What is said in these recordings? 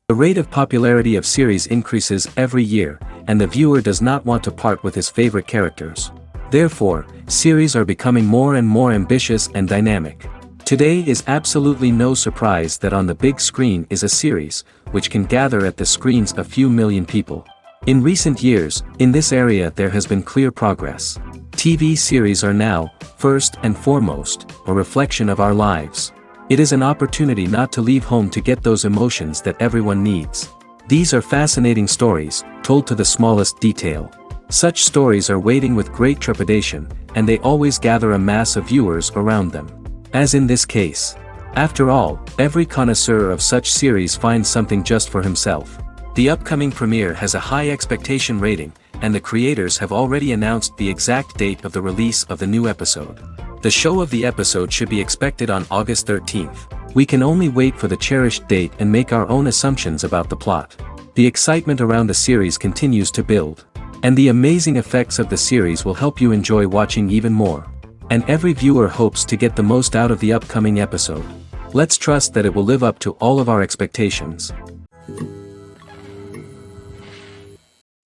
The rate of popularity of series increases every year, and the viewer does not want to part with his favorite characters. Therefore, series are becoming more and more ambitious and dynamic. Today is absolutely no surprise that on the big screen is a series, which can gather at the screens a few million people. In recent years, in this area there has been clear progress. TV series are now, first and foremost, a reflection of our lives. It is an opportunity not to leave home to get those emotions that everyone needs. These are fascinating stories, told to the smallest detail. Such stories are waiting with great trepidation, and they always gather a mass of viewers around them. As in this case. After all, every connoisseur of such series finds something just for himself. The upcoming premiere has a high expectation rating, and the creators have already announced the exact date of the release of the new episode. The show of the episode should be expected on August 13th. We can only wait for the cherished date and make our own assumptions about the plot. The excitement around the series continues to build. And the amazing effects of the series will help you enjoy watching even more. And every viewer hopes to get the most out of the upcoming episode. Let's trust that it will live up to all of our expectations.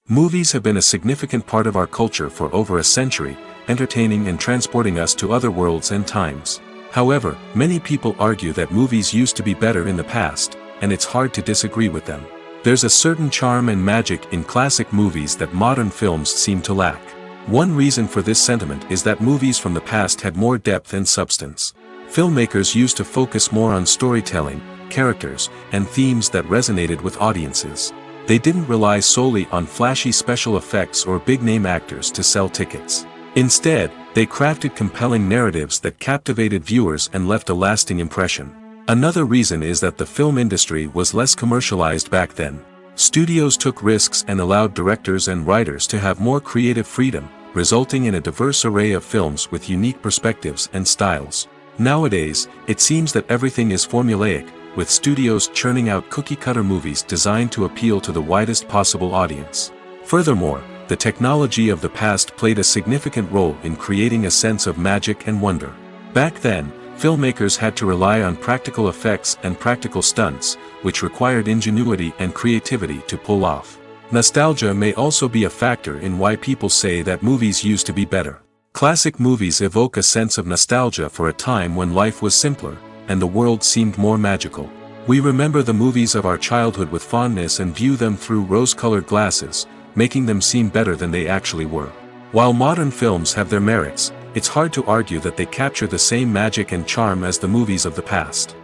Movies have been a significant part of our culture for over a century, entertaining and transporting us to other worlds and times. However, many people argue that movies used to be better in the past, and it's hard to disagree with them. There's a certain charm and magic in classic movies that modern films seem to lack. One reason for this sentiment is that movies from the past had more depth and substance. Filmmakers used to focus more on storytelling, characters, and themes that resonated with audiences. They didn't rely solely on flashy special effects or big-name actors to sell tickets. Instead, they crafted compelling narratives that captivated viewers and left a lasting impression. Another reason is that the film industry was less commercialized back then. Studios took risks and allowed directors and writers to have more creative freedom, resulting in a diverse array of films with unique perspectives and styles. Nowadays, it seems that everything is formulaic, with studios churning out cookie-cutter movies designed to appeal to the widest possible audience. Furthermore, the technology of the past played a significant role in creating a sense of magic and wonder. Back then, filmmakers had to rely on practical effects and practical stunts, which required ingenuity and creativity to pull off. Nostalgia may also be a factor in why people say that movies used to be better. Classic movies evoke a sense of nostalgia for a time when life was simpler, and the world seemed more magical. We remember the movies of our childhood with fondness and view them through rose-colored glasses, making them seem better than they actually were. While modern films have their merits, it's hard to argue that they capture the same magic and charm as the movies of the past.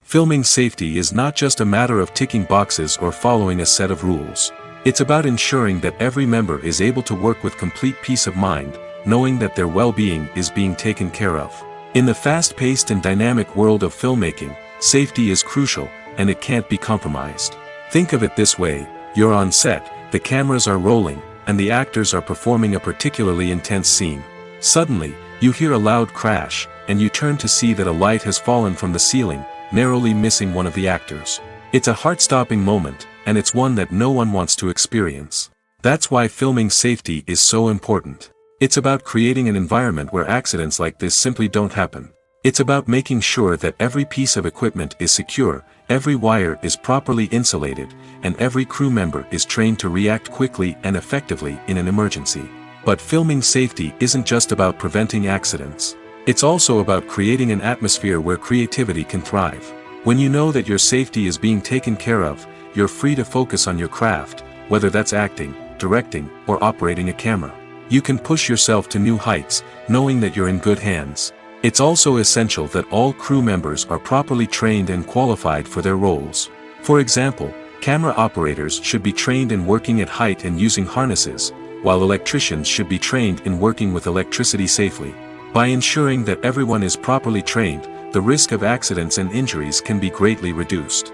Filming safety is not just a matter of ticking boxes or following a set of rules. It's about ensuring that every member is able to work with complete peace of mind, knowing that their well-being is being taken care of. In the fast-paced and dynamic world of filmmaking, safety is crucial, and it can't be compromised. Think of it this way: you're on set, the cameras are rolling, and the actors are performing a particularly intense scene. Suddenly, you hear a loud crash, and you turn to see that a light has fallen from the ceiling, narrowly missing one of the actors. It's a heart-stopping moment, and it's one that no one wants to experience. That's why filming safety is so important. It's about creating an environment where accidents like this simply don't happen. It's about making sure that every piece of equipment is secure, every wire is properly insulated, and every crew member is trained to react quickly and effectively in an emergency. But filming safety isn't just about preventing accidents. It's also about creating an atmosphere where creativity can thrive. When you know that your safety is being taken care of, you're free to focus on your craft, whether that's acting, directing, or operating a camera. You can push yourself to new heights, knowing that you're in good hands. It's also essential that all crew members are properly trained and qualified for their roles. For example, camera operators should be trained in working at height and using harnesses, while electricians should be trained in working with electricity safely. By ensuring that everyone is properly trained, the risk of accidents and injuries can be greatly reduced.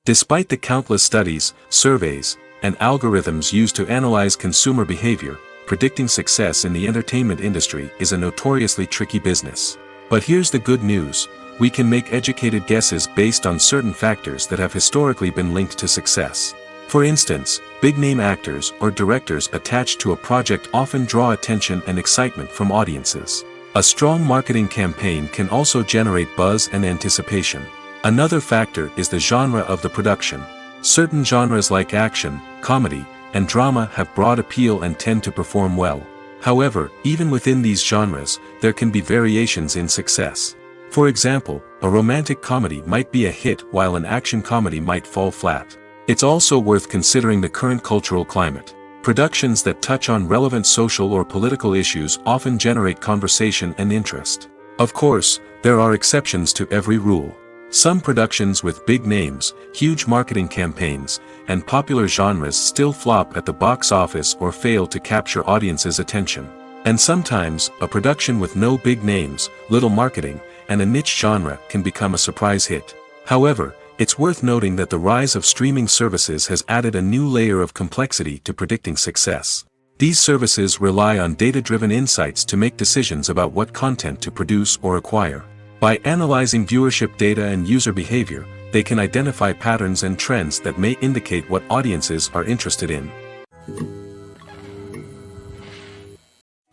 Despite the countless studies, surveys, and algorithms used to analyze consumer behavior, predicting success in the entertainment industry is a notoriously tricky business. But here's the good news: we can make educated guesses based on certain factors that have historically been linked to success. For instance, big-name actors or directors attached to a project often draw attention and excitement from audiences. A strong marketing campaign can also generate buzz and anticipation. Another factor is the genre of the production. Certain genres like action, comedy, and drama have broad appeal and tend to perform well. However, even within these genres, there can be variations in success. For example, a romantic comedy might be a hit while an action comedy might fall flat. It's also worth considering the current cultural climate. Productions that touch on relevant social or political issues often generate conversation and interest. Of course, there are exceptions to every rule. Some productions with big names, huge marketing campaigns, and popular genres still flop at the box office or fail to capture audiences' attention. And sometimes, a production with no big names, little marketing, and a niche genre can become a surprise hit. However, it's worth noting that the rise of streaming services has added a new layer of complexity to predicting success. These services rely on data-driven insights to make decisions about what content to produce or acquire. By analyzing viewership data and user behavior, they can identify patterns and trends that may indicate what audiences are interested in.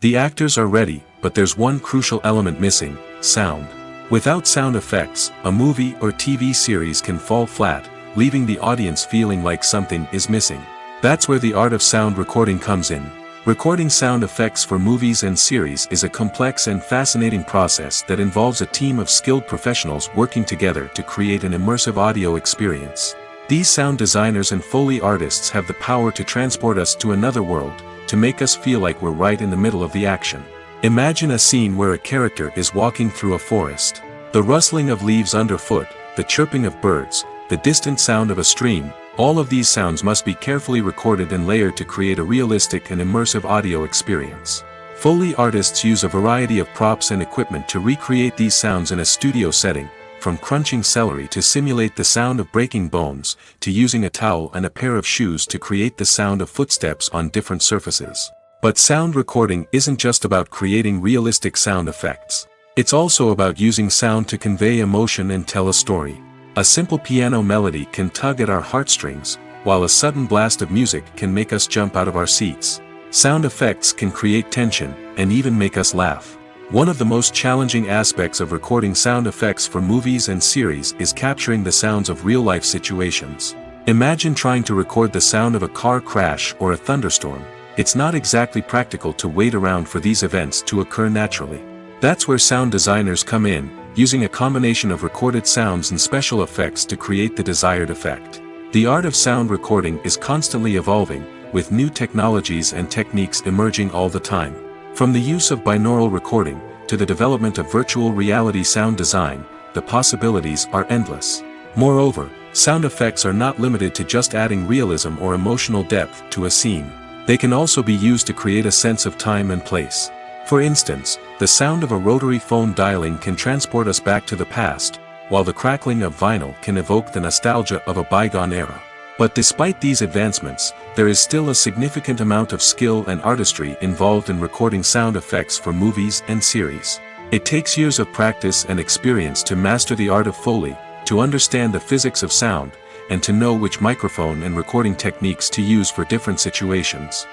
The actors are ready, but there's one crucial element missing: sound. Without sound effects, a movie or TV series can fall flat, leaving the audience feeling like something is missing. That's where the art of sound recording comes in. Recording sound effects for movies and series is a complex and fascinating process that involves a team of skilled professionals working together to create an immersive audio experience. These sound designers and Foley artists have the power to transport us to another world, to make us feel like we're right in the middle of the action. Imagine a scene where a character is walking through a forest. The rustling of leaves underfoot, the chirping of birds, the distant sound of a stream, all of these sounds must be carefully recorded and layered to create a realistic and immersive audio experience. Foley artists use a variety of props and equipment to recreate these sounds in a studio setting, from crunching celery to simulate the sound of breaking bones, to using a towel and a pair of shoes to create the sound of footsteps on different surfaces. But sound recording isn't just about creating realistic sound effects. It's also about using sound to convey emotion and tell a story. A simple piano melody can tug at our heartstrings, while a sudden blast of music can make us jump out of our seats. Sound effects can create tension, and even make us laugh. One of the most challenging aspects of recording sound effects for movies and series is capturing the sounds of real-life situations. Imagine trying to record the sound of a car crash or a thunderstorm. It's not exactly practical to wait around for these events to occur naturally. That's where sound designers come in, using a combination of recorded sounds and special effects to create the desired effect. The art of sound recording is constantly evolving, with new technologies and techniques emerging all the time. From the use of binaural recording, to the development of virtual reality sound design, the possibilities are endless. Moreover, sound effects are not limited to just adding realism or emotional depth to a scene. They can also be used to create a sense of time and place. For instance, the sound of a rotary phone dialing can transport us back to the past, while the crackling of vinyl can evoke the nostalgia of a bygone era. But despite these advancements, there is still a significant amount of skill and artistry involved in recording sound effects for movies and series. It takes years of practice and experience to master the art of Foley, to understand the physics of sound, and to know which microphone and recording techniques to use for different situations.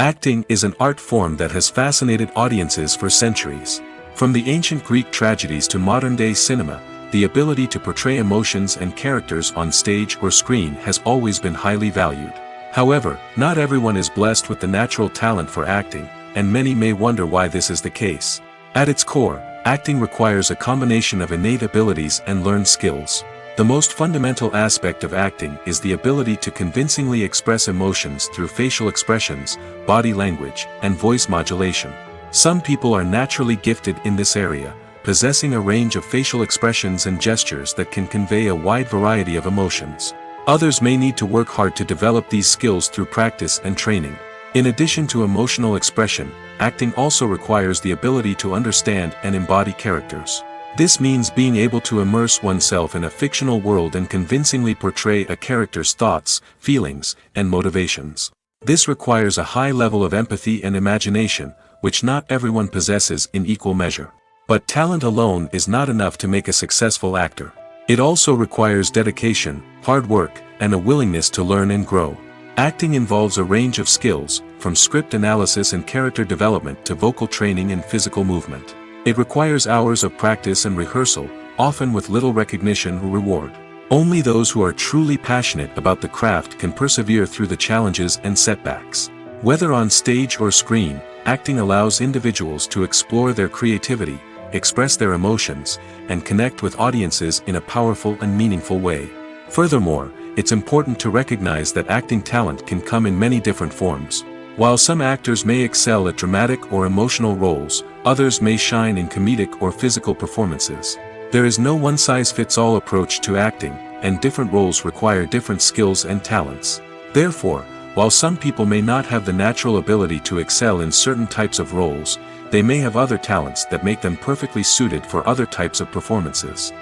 Acting is an art form that has fascinated audiences for centuries. From the ancient Greek tragedies to modern-day cinema, the ability to portray emotions and characters on stage or screen has always been highly valued. However, not everyone is blessed with the natural talent for acting, and many may wonder why this is the case. At its core, acting requires a combination of innate abilities and learned skills. The most fundamental aspect of acting is the ability to convincingly express emotions through facial expressions, body language, and voice modulation. Some people are naturally gifted in this area, possessing a range of facial expressions and gestures that can convey a wide variety of emotions. Others may need to work hard to develop these skills through practice and training. In addition to emotional expression, acting also requires the ability to understand and embody characters. This means being able to immerse oneself in a fictional world and convincingly portray a character's thoughts, feelings, and motivations. This requires a high level of empathy and imagination, which not everyone possesses in equal measure. But talent alone is not enough to make a successful actor. It also requires dedication, hard work, and a willingness to learn and grow. Acting involves a range of skills, from script analysis and character development to vocal training and physical movement. It requires hours of practice and rehearsal, often with little recognition or reward. Only those who are truly passionate about the craft can persevere through the challenges and setbacks. Whether on stage or screen, acting allows individuals to explore their creativity, express their emotions, and connect with audiences in a powerful and meaningful way. Furthermore, it's important to recognize that acting talent can come in many different forms. While some actors may excel at dramatic or emotional roles, others may shine in comedic or physical performances. There is no one-size-fits-all approach to acting, and different roles require different skills and talents. Therefore, while some people may not have the natural ability to excel in certain types of roles, they may have other talents that make them perfectly suited for other types of performances.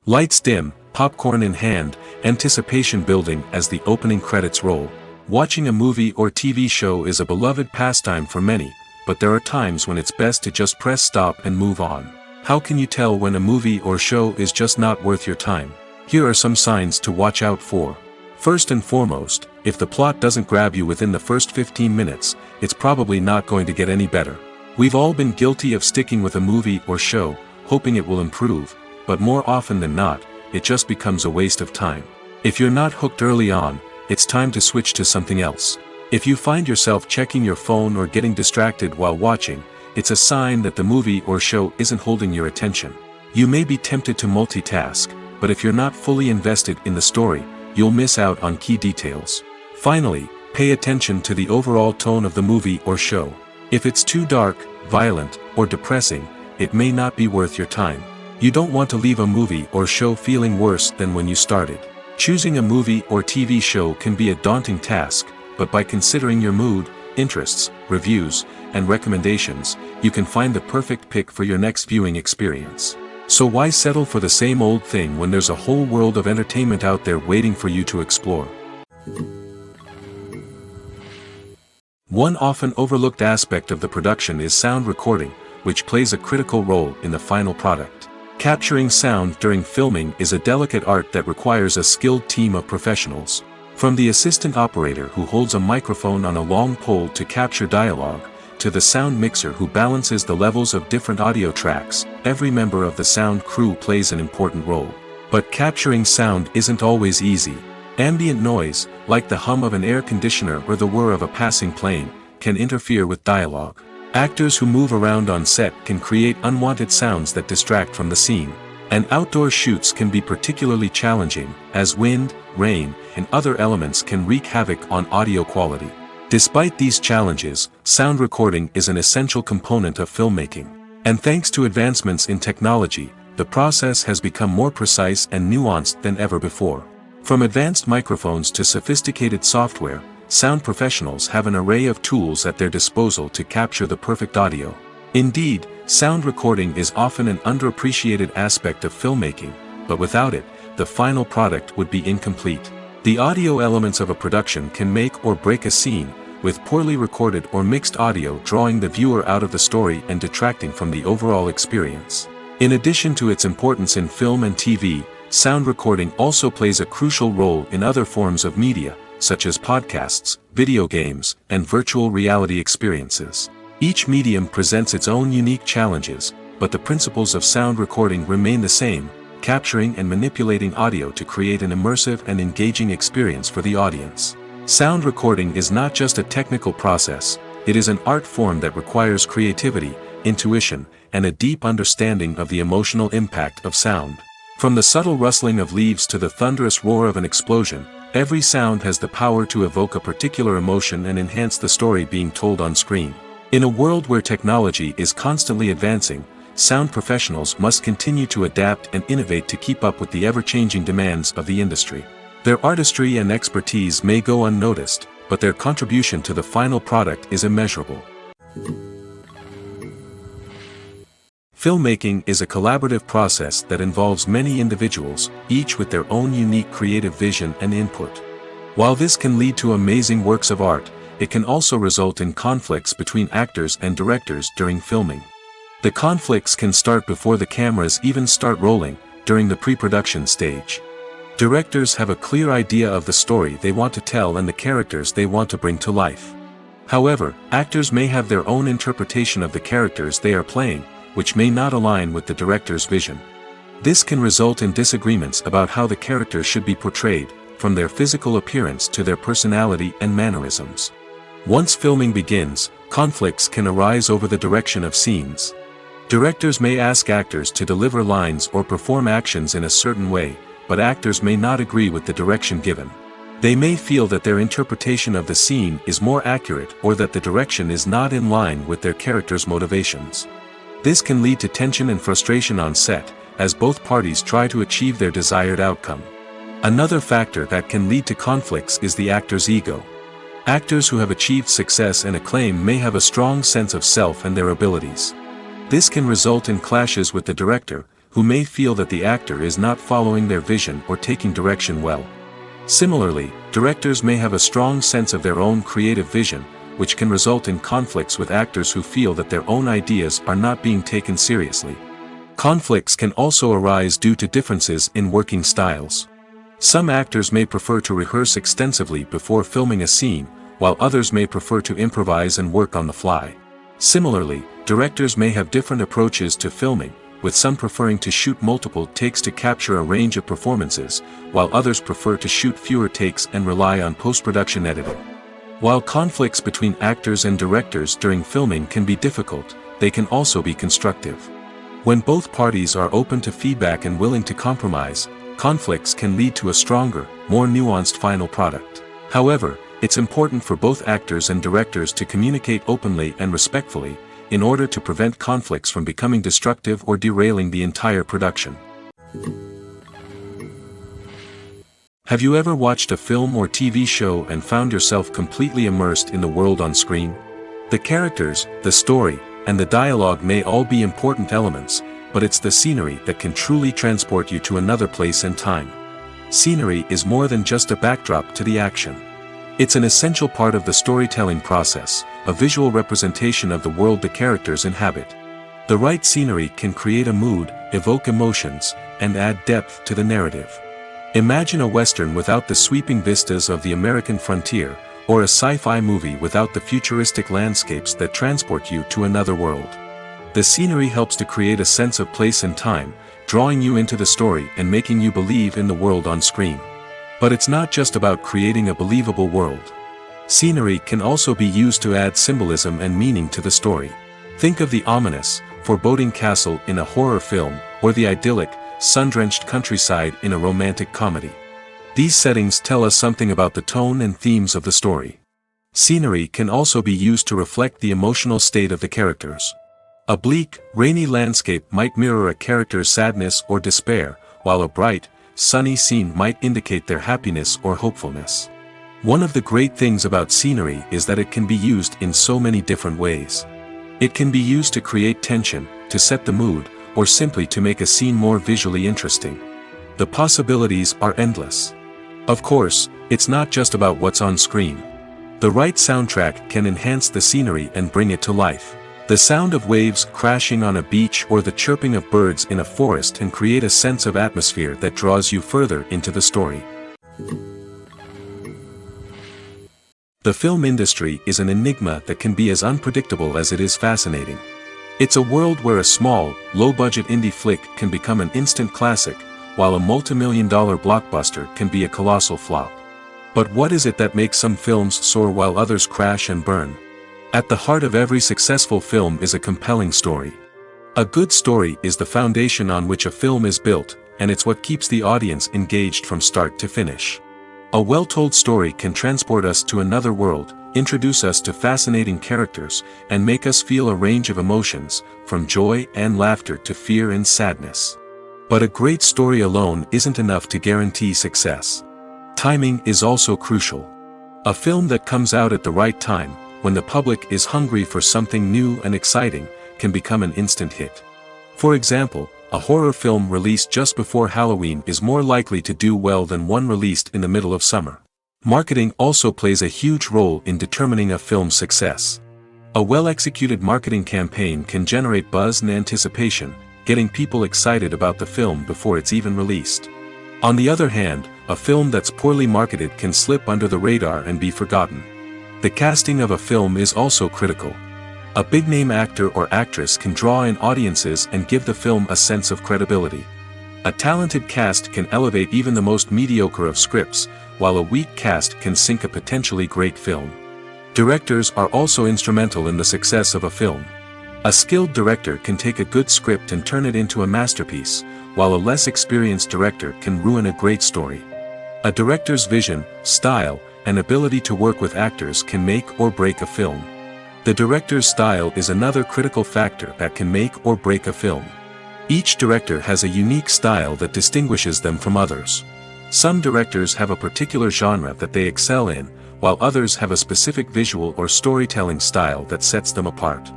Lights dim, popcorn in hand, anticipation building as the opening credits roll. Watching a movie or TV show is a beloved pastime for many, but there are times when it's best to just press stop and move on. How can you tell when a movie or show is just not worth your time? Here are some signs to watch out for. First and foremost, if the plot doesn't grab you within the first 15 minutes, it's probably not going to get any better. We've all been guilty of sticking with a movie or show, hoping it will improve, but more often than not, it just becomes a waste of time. If you're not hooked early on, it's time to switch to something else. If you find yourself checking your phone or getting distracted while watching, it's a sign that the movie or show isn't holding your attention. You may be tempted to multitask, but if you're not fully invested in the story, you'll miss out on key details. Finally, pay attention to the overall tone of the movie or show. If it's too dark, violent, or depressing, it may not be worth your time. You don't want to leave a movie or show feeling worse than when you started. Choosing a movie or TV show can be a daunting task, but by considering your mood, interests, reviews, and recommendations, you can find the perfect pick for your next viewing experience. So why settle for the same old thing when there's a whole world of entertainment out there waiting for you to explore? One often overlooked aspect of the production is sound recording, which plays a critical role in the final product. Capturing sound during filming is a delicate art that requires a skilled team of professionals. From the assistant operator who holds a microphone on a long pole to capture dialogue, to the sound mixer who balances the levels of different audio tracks, every member of the sound crew plays an important role. But capturing sound isn't always easy. Ambient noise, like the hum of an air conditioner or the whir of a passing plane, can interfere with dialogue. Actors who move around on set can create unwanted sounds that distract from the scene. And outdoor shoots can be particularly challenging, as wind, rain, and other elements can wreak havoc on audio quality. Despite these challenges, sound recording is an essential component of filmmaking. And thanks to advancements in technology, the process has become more precise and nuanced than ever before. From advanced microphones to sophisticated software, sound professionals have an array of tools at their disposal to capture the perfect audio. Indeed, sound recording is often an underappreciated aspect of filmmaking, but without it, the final product would be incomplete. The audio elements of a production can make or break a scene, with poorly recorded or mixed audio drawing the viewer out of the story and detracting from the overall experience. In addition to its importance in film and TV, sound recording also plays a crucial role in other forms of media, such as podcasts, video games, and virtual reality experiences. Each medium presents its own unique challenges, but the principles of sound recording remain the same: capturing and manipulating audio to create an immersive and engaging experience for the audience. Sound recording is not just a technical process, it is an art form that requires creativity, intuition, and a deep understanding of the emotional impact of sound. From the subtle rustling of leaves to the thunderous roar of an explosion, every sound has the power to evoke a particular emotion and enhance the story being told on screen. In a world where technology is constantly advancing, sound professionals must continue to adapt and innovate to keep up with the ever-changing demands of the industry. Their artistry and expertise may go unnoticed, but their contribution to the final product is immeasurable. Filmmaking is a collaborative process that involves many individuals, each with their own unique creative vision and input. While this can lead to amazing works of art, it can also result in conflicts between actors and directors during filming. The conflicts can start before the cameras even start rolling, during the pre-production stage. Directors have a clear idea of the story they want to tell and the characters they want to bring to life. However, actors may have their own interpretation of the characters they are playing, which may not align with the director's vision. This can result in disagreements about how the characters should be portrayed, from their physical appearance to their personality and mannerisms. Once filming begins, conflicts can arise over the direction of scenes. Directors may ask actors to deliver lines or perform actions in a certain way, but actors may not agree with the direction given. They may feel that their interpretation of the scene is more accurate or that the direction is not in line with their character's motivations. This can lead to tension and frustration on set, as both parties try to achieve their desired outcome. Another factor that can lead to conflicts is the actor's ego. Actors who have achieved success and acclaim may have a strong sense of self and their abilities. This can result in clashes with the director, who may feel that the actor is not following their vision or taking direction well. Similarly, directors may have a strong sense of their own creative vision, which can result in conflicts with actors who feel that their own ideas are not being taken seriously. Conflicts can also arise due to differences in working styles. Some actors may prefer to rehearse extensively before filming a scene, while others may prefer to improvise and work on the fly. Similarly, directors may have different approaches to filming, with some preferring to shoot multiple takes to capture a range of performances, while others prefer to shoot fewer takes and rely on post-production editing. While conflicts between actors and directors during filming can be difficult, they can also be constructive. When both parties are open to feedback and willing to compromise, conflicts can lead to a stronger, more nuanced final product. However, it's important for both actors and directors to communicate openly and respectfully, in order to prevent conflicts from becoming destructive or derailing the entire production. Have you ever watched a film or TV show and found yourself completely immersed in the world on screen? The characters, the story, and the dialogue may all be important elements, but it's the scenery that can truly transport you to another place and time. Scenery is more than just a backdrop to the action. It's an essential part of the storytelling process, a visual representation of the world the characters inhabit. The right scenery can create a mood, evoke emotions, and add depth to the narrative. Imagine a Western without the sweeping vistas of the American frontier, or a sci-fi movie without the futuristic landscapes that transport you to another world. The scenery helps to create a sense of place and time, drawing you into the story and making you believe in the world on screen. But it's not just about creating a believable world. Scenery can also be used to add symbolism and meaning to the story. Think of the ominous, foreboding castle in a horror film, or the idyllic, sun-drenched countryside in a romantic comedy. These settings tell us something about the tone and themes of the story. Scenery can also be used to reflect the emotional state of the characters. A bleak, rainy landscape might mirror a character's sadness or despair, while a bright, sunny scene might indicate their happiness or hopefulness. One of the great things about scenery is that it can be used in so many different ways. It can be used to create tension, to set the mood, or simply to make a scene more visually interesting. The possibilities are endless. Of course, it's not just about what's on screen. The right soundtrack can enhance the scenery and bring it to life. The sound of waves crashing on a beach or the chirping of birds in a forest can create a sense of atmosphere that draws you further into the story. The film industry is an enigma that can be as unpredictable as it is fascinating. It's a world where a small, low-budget indie flick can become an instant classic, while a multi-million-dollar blockbuster can be a colossal flop. But what is it that makes some films soar while others crash and burn? At the heart of every successful film is a compelling story. A good story is the foundation on which a film is built, and it's what keeps the audience engaged from start to finish. A well-told story can transport us to another world, introduce us to fascinating characters, and make us feel a range of emotions, from joy and laughter to fear and sadness. But a great story alone isn't enough to guarantee success. Timing is also crucial. A film that comes out at the right time, when the public is hungry for something new and exciting, can become an instant hit. For example, a horror film released just before Halloween is more likely to do well than one released in the middle of summer. Marketing also plays a huge role in determining a film's success. A well-executed marketing campaign can generate buzz and anticipation, getting people excited about the film before it's even released. On the other hand, a film that's poorly marketed can slip under the radar and be forgotten. The casting of a film is also critical. A big-name actor or actress can draw in audiences and give the film a sense of credibility. A talented cast can elevate even the most mediocre of scripts, while a weak cast can sink a potentially great film. Directors are also instrumental in the success of a film. A skilled director can take a good script and turn it into a masterpiece, while a less experienced director can ruin a great story. A director's vision, style, and ability to work with actors can make or break a film. The director's style is another critical factor that can make or break a film. Each director has a unique style that distinguishes them from others. Some directors have a particular genre that they excel in, while others have a specific visual or storytelling style that sets them apart.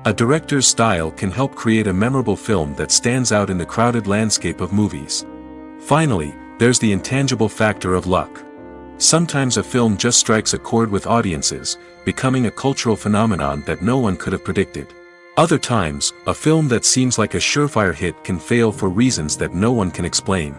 A director's style can help create a memorable film that stands out in the crowded landscape of movies. Finally, there's the intangible factor of luck. Sometimes a film just strikes a chord with audiences, becoming a cultural phenomenon that no one could have predicted. Other times, a film that seems like a surefire hit can fail for reasons that no one can explain.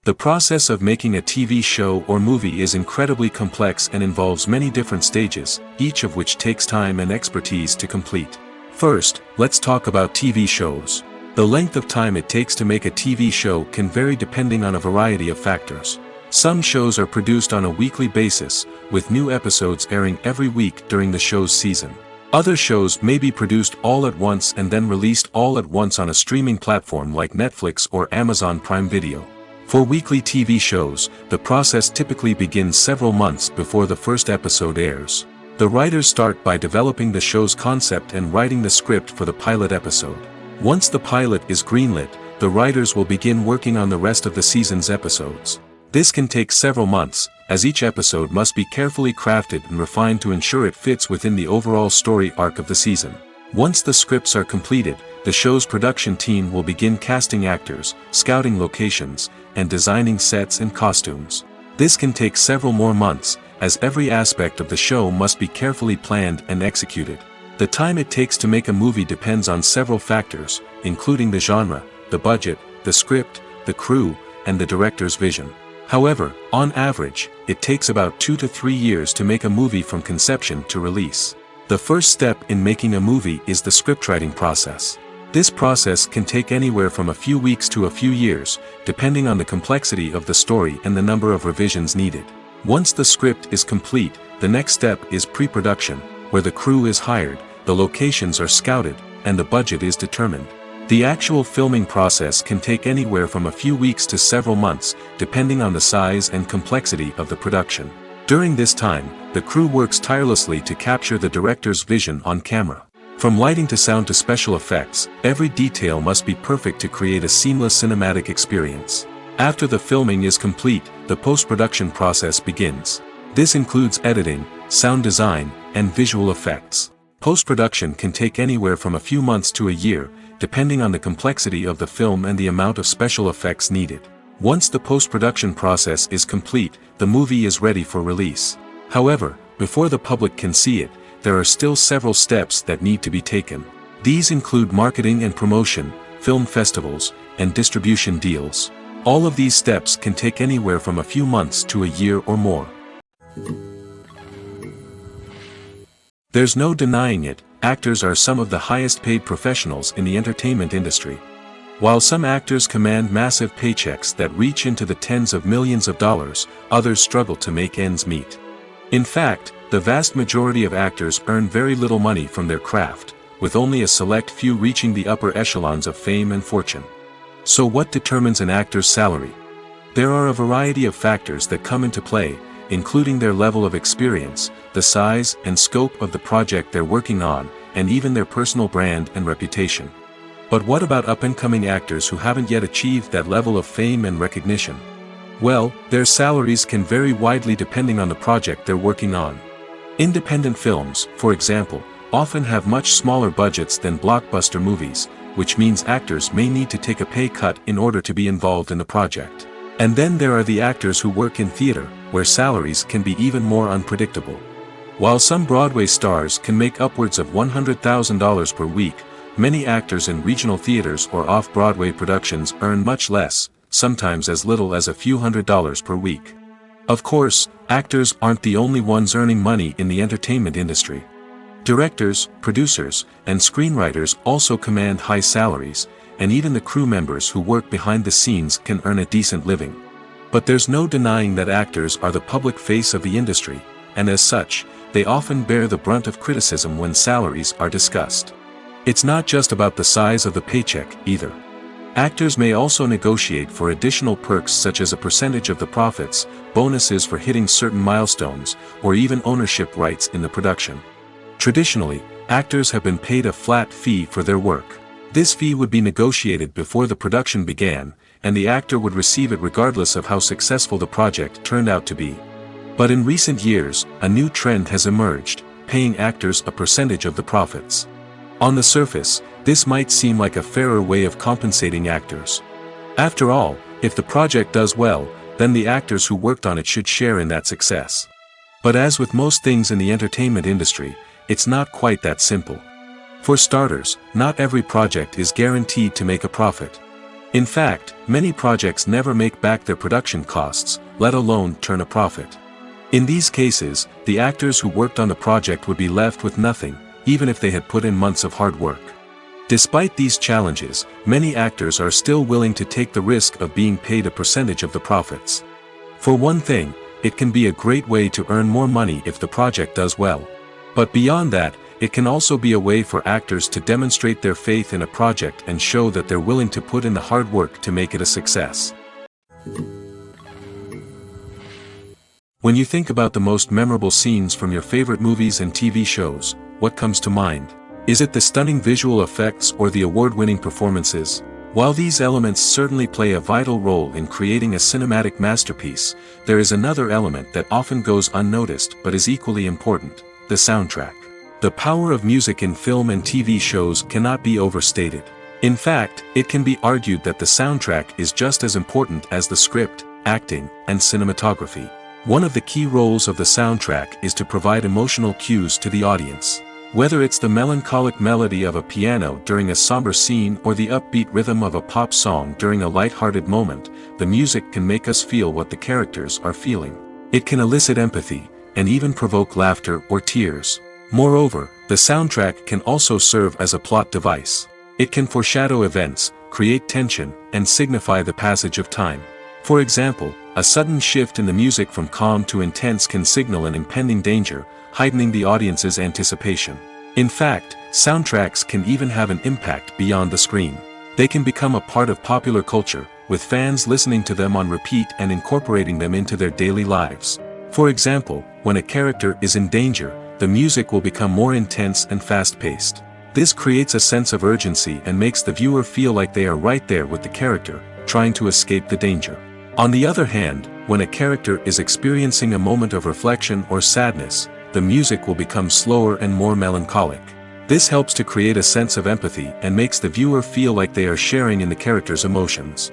The process of making a TV show or movie is incredibly complex and involves many different stages, each of which takes time and expertise to complete. First, let's talk about TV shows. The length of time it takes to make a TV show can vary depending on a variety of factors. Some shows are produced on a weekly basis, with new episodes airing every week during the show's season. Other shows may be produced all at once and then released all at once on a streaming platform like Netflix or Amazon Prime Video. For weekly TV shows, the process typically begins several months before the first episode airs. The writers start by developing the show's concept and writing the script for the pilot episode. Once the pilot is greenlit, the writers will begin working on the rest of the season's episodes. This can take several months, as each episode must be carefully crafted and refined to ensure it fits within the overall story arc of the season. Once the scripts are completed, the show's production team will begin casting actors, scouting locations, and designing sets and costumes. This can take several more months, as every aspect of the show must be carefully planned and executed. The time it takes to make a movie depends on several factors, including the genre, the budget, the script, the crew, and the director's vision. However, on average, it takes about 2 to 3 years to make a movie from conception to release. The first step in making a movie is the scriptwriting process. This process can take anywhere from a few weeks to a few years, depending on the complexity of the story and the number of revisions needed. Once the script is complete, the next step is pre-production, where the crew is hired, the locations are scouted, and the budget is determined. The actual filming process can take anywhere from a few weeks to several months, depending on the size and complexity of the production. During this time, the crew works tirelessly to capture the director's vision on camera. From lighting to sound to special effects, every detail must be perfect to create a seamless cinematic experience. After the filming is complete, the post-production process begins. This includes editing, sound design, and visual effects. Post-production can take anywhere from a few months to a year, depending on the complexity of the film and the amount of special effects needed. Once the post-production process is complete, the movie is ready for release. However, before the public can see it, there are still several steps that need to be taken. These include marketing and promotion, film festivals, and distribution deals. All of these steps can take anywhere from a few months to a year or more. There's no denying it, actors are some of the highest paid professionals in the entertainment industry. While some actors command massive paychecks that reach into the tens of millions of dollars, others struggle to make ends meet. In fact, the vast majority of actors earn very little money from their craft, with only a select few reaching the upper echelons of fame and fortune. So what determines an actor's salary? There are a variety of factors that come into play, including their level of experience, the size and scope of the project they're working on, and even their personal brand and reputation. But what about up-and-coming actors who haven't yet achieved that level of fame and recognition? Well, their salaries can vary widely depending on the project they're working on. Independent films, for example, often have much smaller budgets than blockbuster movies, which means actors may need to take a pay cut in order to be involved in the project. And then there are the actors who work in theater, where salaries can be even more unpredictable. While some Broadway stars can make upwards of $100,000 per week, many actors in regional theaters or off-Broadway productions earn much less, sometimes as little as a few $100s per week. Of course, actors aren't the only ones earning money in the entertainment industry. Directors, producers, and screenwriters also command high salaries, and even the crew members who work behind the scenes can earn a decent living. But there's no denying that actors are the public face of the industry, and as such, they often bear the brunt of criticism when salaries are discussed. It's not just about the size of the paycheck, either. Actors may also negotiate for additional perks such as a percentage of the profits, bonuses for hitting certain milestones, or even ownership rights in the production. Traditionally, actors have been paid a flat fee for their work. This fee would be negotiated before the production began, and the actor would receive it regardless of how successful the project turned out to be. But in recent years, a new trend has emerged, paying actors a percentage of the profits. On the surface, this might seem like a fairer way of compensating actors. After all, if the project does well, then the actors who worked on it should share in that success. But as with most things in the entertainment industry, it's not quite that simple. For starters, not every project is guaranteed to make a profit. In fact, many projects never make back their production costs, let alone turn a profit. In these cases, the actors who worked on the project would be left with nothing, even if they had put in months of hard work. Despite these challenges, many actors are still willing to take the risk of being paid a percentage of the profits. For one thing, it can be a great way to earn more money if the project does well. But beyond that, it can also be a way for actors to demonstrate their faith in a project and show that they're willing to put in the hard work to make it a success. When you think about the most memorable scenes from your favorite movies and TV shows, what comes to mind? Is it the stunning visual effects or the award-winning performances? While these elements certainly play a vital role in creating a cinematic masterpiece, there is another element that often goes unnoticed but is equally important: the soundtrack. The power of music in film and TV shows cannot be overstated. In fact, it can be argued that the soundtrack is just as important as the script, acting, and cinematography. One of the key roles of the soundtrack is to provide emotional cues to the audience. Whether it's the melancholic melody of a piano during a somber scene or the upbeat rhythm of a pop song during a light-hearted moment, the music can make us feel what the characters are feeling. It can elicit empathy, and even provoke laughter or tears. Moreover, the soundtrack can also serve as a plot device. It can foreshadow events, create tension, and signify the passage of time. For example, a sudden shift in the music from calm to intense can signal an impending danger, heightening the audience's anticipation. In fact, soundtracks can even have an impact beyond the screen. They can become a part of popular culture, with fans listening to them on repeat and incorporating them into their daily lives. For example, when a character is in danger, the music will become more intense and fast-paced. This creates a sense of urgency and makes the viewer feel like they are right there with the character, trying to escape the danger. On the other hand, when a character is experiencing a moment of reflection or sadness, the music will become slower and more melancholic. This helps to create a sense of empathy and makes the viewer feel like they are sharing in the character's emotions.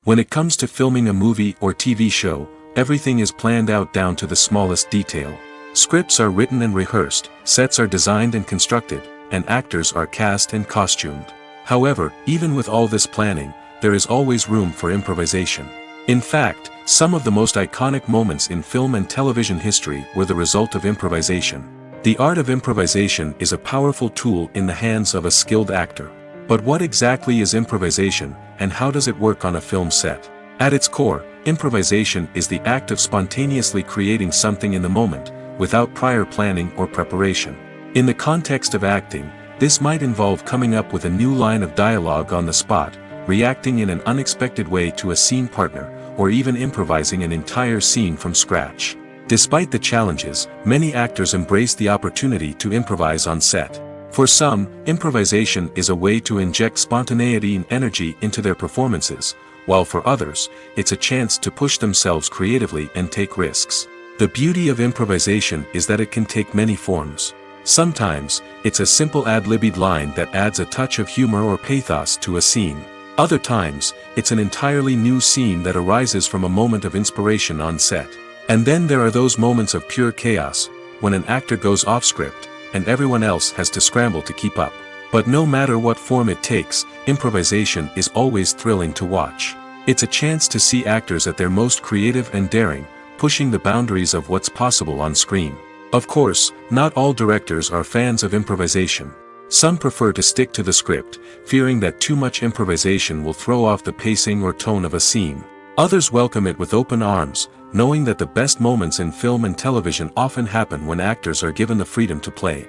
When it comes to filming a movie or TV show, everything is planned out down to the smallest detail. Scripts are written and rehearsed, sets are designed and constructed, and actors are cast and costumed. However, even with all this planning, there is always room for improvisation. In fact, Some of the most iconic moments in film and television history were the result of improvisation. The art of improvisation is a powerful tool in the hands of a skilled actor. But what exactly is improvisation, and how does it work on a film set? At its core, improvisation is the act of spontaneously creating something in the moment, without prior planning or preparation. In the context of acting, this might involve coming up with a new line of dialogue on the spot, reacting in an unexpected way to a scene partner, or even improvising an entire scene from scratch. Despite the challenges, many actors embrace the opportunity to improvise on set. For some, improvisation is a way to inject spontaneity and energy into their performances, while for others, it's a chance to push themselves creatively and take risks. The beauty of improvisation is that it can take many forms. Sometimes, it's a simple ad-libbed line that adds a touch of humor or pathos to a scene. Other times, it's an entirely new scene that arises from a moment of inspiration on set. And then there are those moments of pure chaos, when an actor goes off script, and everyone else has to scramble to keep up. But no matter what form it takes, improvisation is always thrilling to watch. It's a chance to see actors at their most creative and daring, pushing the boundaries of what's possible on screen. Of course, not all directors are fans of improvisation. Some prefer to stick to the script, fearing that too much improvisation will throw off the pacing or tone of a scene. Others welcome it with open arms, knowing that the best moments in film and television often happen when actors are given the freedom to play.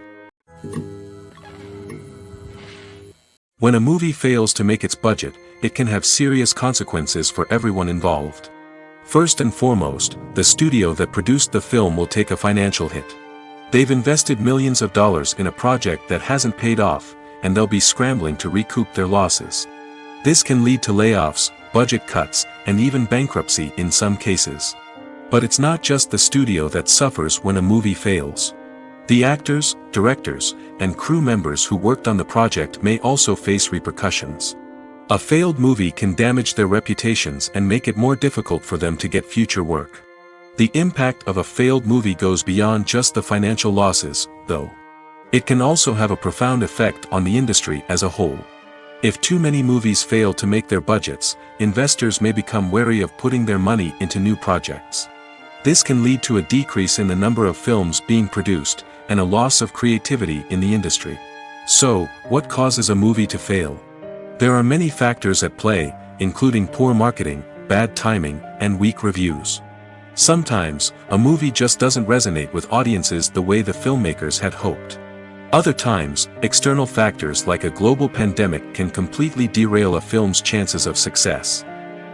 When a movie fails to make its budget, it can have serious consequences for everyone involved. First and foremost, the studio that produced the film will take a financial hit. They've invested millions of dollars in a project that hasn't paid off, and they'll be scrambling to recoup their losses. This can lead to layoffs, budget cuts, and even bankruptcy in some cases. But it's not just the studio that suffers when a movie fails. The actors, directors, and crew members who worked on the project may also face repercussions. A failed movie can damage their reputations and make it more difficult for them to get future work. The impact of a failed movie goes beyond just the financial losses, though. It can also have a profound effect on the industry as a whole. If too many movies fail to make their budgets, investors may become wary of putting their money into new projects. This can lead to a decrease in the number of films being produced, and a loss of creativity in the industry. So, what causes a movie to fail? There are many factors at play, including poor marketing, bad timing, and weak reviews. Sometimes, a movie just doesn't resonate with audiences the way the filmmakers had hoped. Other times, external factors like a global pandemic can completely derail a film's chances of success.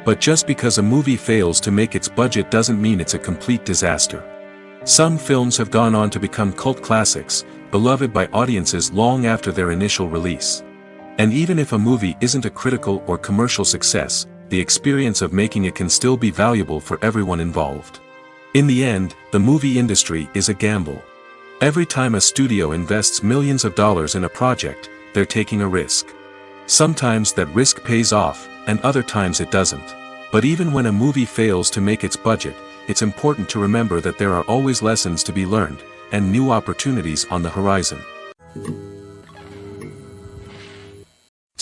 But just because a movie fails to make its budget doesn't mean it's a complete disaster. Some films have gone on to become cult classics, beloved by audiences long after their initial release. And even if a movie isn't a critical or commercial success, the experience of making it can still be valuable for everyone involved. In the end, the movie industry is a gamble. Every time a studio invests millions of dollars in a project, they're taking a risk. Sometimes that risk pays off, and other times it doesn't. But even when a movie fails to make its budget, it's important to remember that there are always lessons to be learned, and new opportunities on the horizon.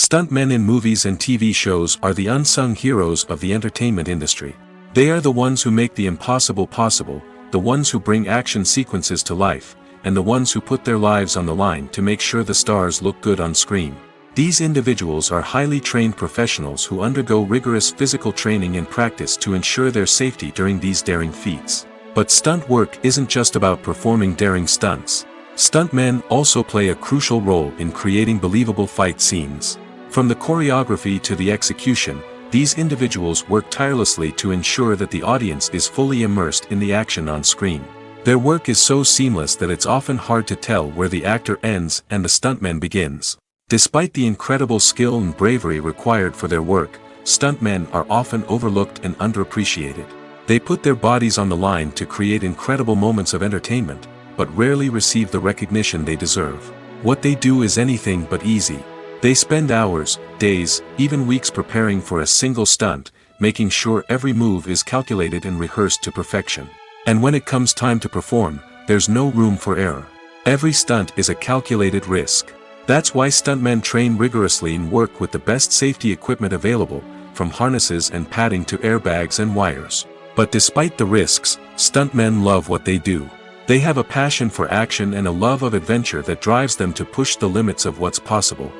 Stuntmen in movies and TV shows are the unsung heroes of the entertainment industry. They are the ones who make the impossible possible, the ones who bring action sequences to life, and the ones who put their lives on the line to make sure the stars look good on screen. These individuals are highly trained professionals who undergo rigorous physical training and practice to ensure their safety during these daring feats. But stunt work isn't just about performing daring stunts. Stuntmen also play a crucial role in creating believable fight scenes. From the choreography to the execution, these individuals work tirelessly to ensure that the audience is fully immersed in the action on screen. Their work is so seamless that it's often hard to tell where the actor ends and the stuntman begins. Despite the incredible skill and bravery required for their work, stuntmen are often overlooked and underappreciated. They put their bodies on the line to create incredible moments of entertainment, but rarely receive the recognition they deserve. What they do is anything but easy. They spend hours, days, even weeks preparing for a single stunt, making sure every move is calculated and rehearsed to perfection. And when it comes time to perform, there's no room for error. Every stunt is a calculated risk. That's why stuntmen train rigorously and work with the best safety equipment available, from harnesses and padding to airbags and wires. But despite the risks, stuntmen love what they do. They have a passion for action and a love of adventure that drives them to push the limits of what's possible.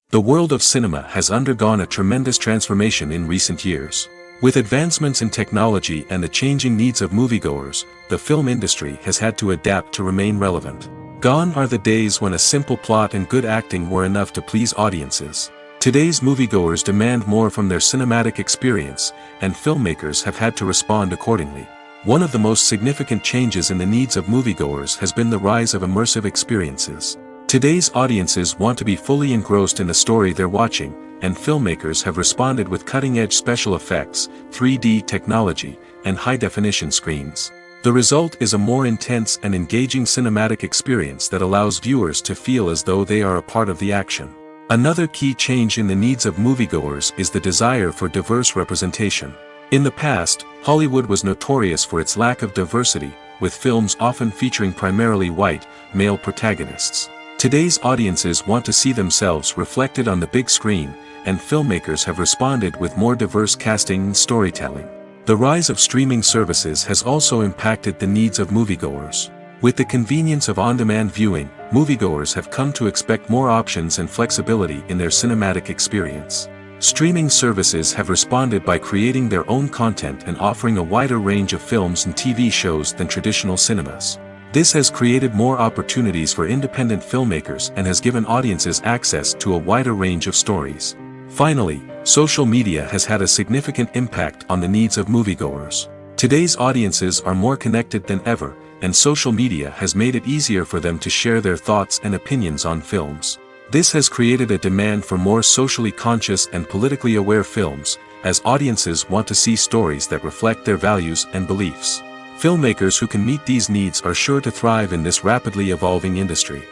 The world of cinema has undergone a tremendous transformation in recent years. With advancements in technology and the changing needs of moviegoers, the film industry has had to adapt to remain relevant. Gone are the days when a simple plot and good acting were enough to please audiences. Today's moviegoers demand more from their cinematic experience, and filmmakers have had to respond accordingly. One of the most significant changes in the needs of moviegoers has been the rise of immersive experiences. Today's audiences want to be fully engrossed in the story they're watching, and filmmakers have responded with cutting-edge special effects, 3D technology, and high-definition screens. The result is a more intense and engaging cinematic experience that allows viewers to feel as though they are a part of the action. Another key change in the needs of moviegoers is the desire for diverse representation. In the past, Hollywood was notorious for its lack of diversity, with films often featuring primarily white, male protagonists. Today's audiences want to see themselves reflected on the big screen, and filmmakers have responded with more diverse casting and storytelling. The rise of streaming services has also impacted the needs of moviegoers. With the convenience of on-demand viewing, moviegoers have come to expect more options and flexibility in their cinematic experience. Streaming services have responded by creating their own content and offering a wider range of films and TV shows than traditional cinemas. This has created more opportunities for independent filmmakers and has given audiences access to a wider range of stories. Finally, social media has had a significant impact on the needs of moviegoers. Today's audiences are more connected than ever, and social media has made it easier for them to share their thoughts and opinions on films. This has created a demand for more socially conscious and politically aware films, as audiences want to see stories that reflect their values and beliefs. Filmmakers who can meet these needs are sure to thrive in this rapidly evolving industry.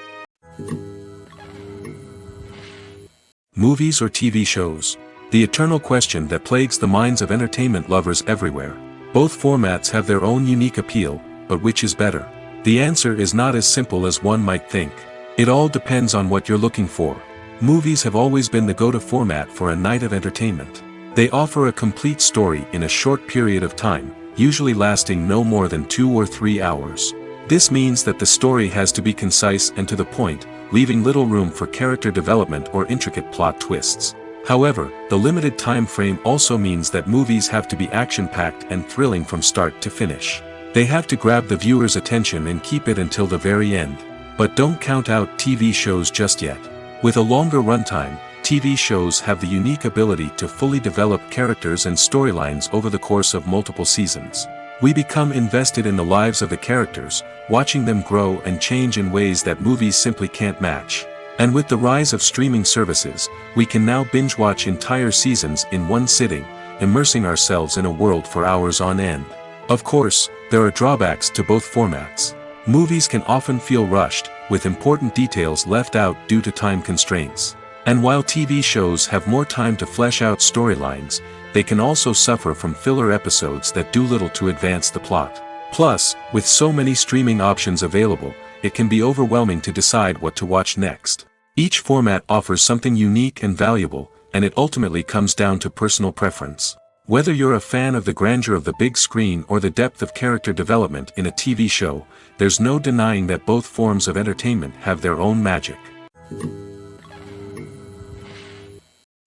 Movies or TV shows? The eternal question that plagues the minds of entertainment lovers everywhere. Both formats have their own unique appeal, but which is better? The answer is not as simple as one might think. It all depends on what you're looking for. Movies have always been the go-to format for a night of entertainment. They offer a complete story in a short period of time, usually lasting no more than 2 or 3 hours. This means that the story has to be concise and to the point, leaving little room for character development or intricate plot twists. However, the limited time frame also means that movies have to be action-packed and thrilling from start to finish. They have to grab the viewer's attention and keep it until the very end. But don't count out TV shows just yet. With a longer runtime, TV shows have the unique ability to fully develop characters and storylines over the course of multiple seasons. We become invested in the lives of the characters, watching them grow and change in ways that movies simply can't match. And with the rise of streaming services, we can now binge-watch entire seasons in one sitting, immersing ourselves in a world for hours on end. Of course, there are drawbacks to both formats. Movies can often feel rushed, with important details left out due to time constraints. And while TV shows have more time to flesh out storylines, they can also suffer from filler episodes that do little to advance the plot. Plus, with so many streaming options available, it can be overwhelming to decide what to watch next. Each format offers something unique and valuable, and it ultimately comes down to personal preference. Whether you're a fan of the grandeur of the big screen or the depth of character development in a TV show, there's no denying that both forms of entertainment have their own magic.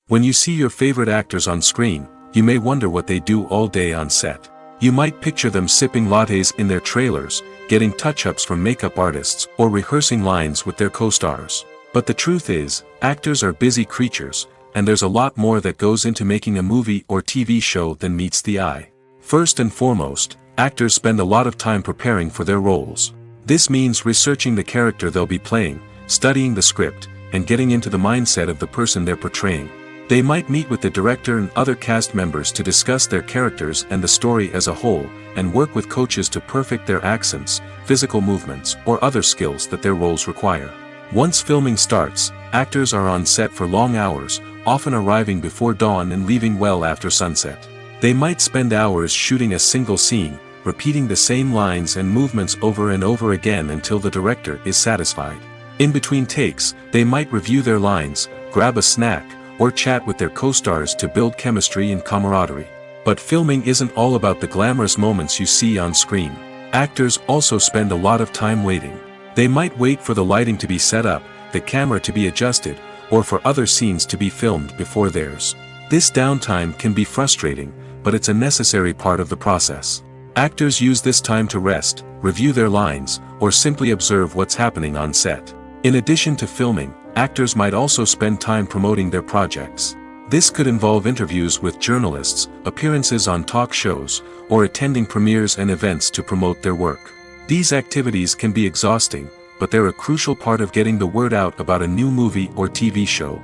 When you see your favorite actors on screen, you may wonder what they do all day on set. You might picture them sipping lattes in their trailers, getting touch-ups from makeup artists, or rehearsing lines with their co-stars. But the truth is, actors are busy creatures, and there's a lot more that goes into making a movie or TV show than meets the eye. First and foremost, actors spend a lot of time preparing for their roles. This means researching the character they'll be playing, studying the script, and getting into the mindset of the person they're portraying. They might meet with the director and other cast members to discuss their characters and the story as a whole, and work with coaches to perfect their accents, physical movements, or other skills that their roles require. Once filming starts, actors are on set for long hours, often arriving before dawn and leaving well after sunset. They might spend hours shooting a single scene, repeating the same lines and movements over and over again until the director is satisfied. In between takes, they might review their lines, grab a snack, or chat with their co-stars to build chemistry and camaraderie. But filming isn't all about the glamorous moments you see on screen. Actors also spend a lot of time waiting. They might wait for the lighting to be set up, the camera to be adjusted, or for other scenes to be filmed before theirs. This downtime can be frustrating, but it's a necessary part of the process. Actors use this time to rest, review their lines, or simply observe what's happening on set. In addition to filming, actors might also spend time promoting their projects. This could involve interviews with journalists, appearances on talk shows, or attending premieres and events to promote their work. These activities can be exhausting, but they're a crucial part of getting the word out about a new movie or TV show.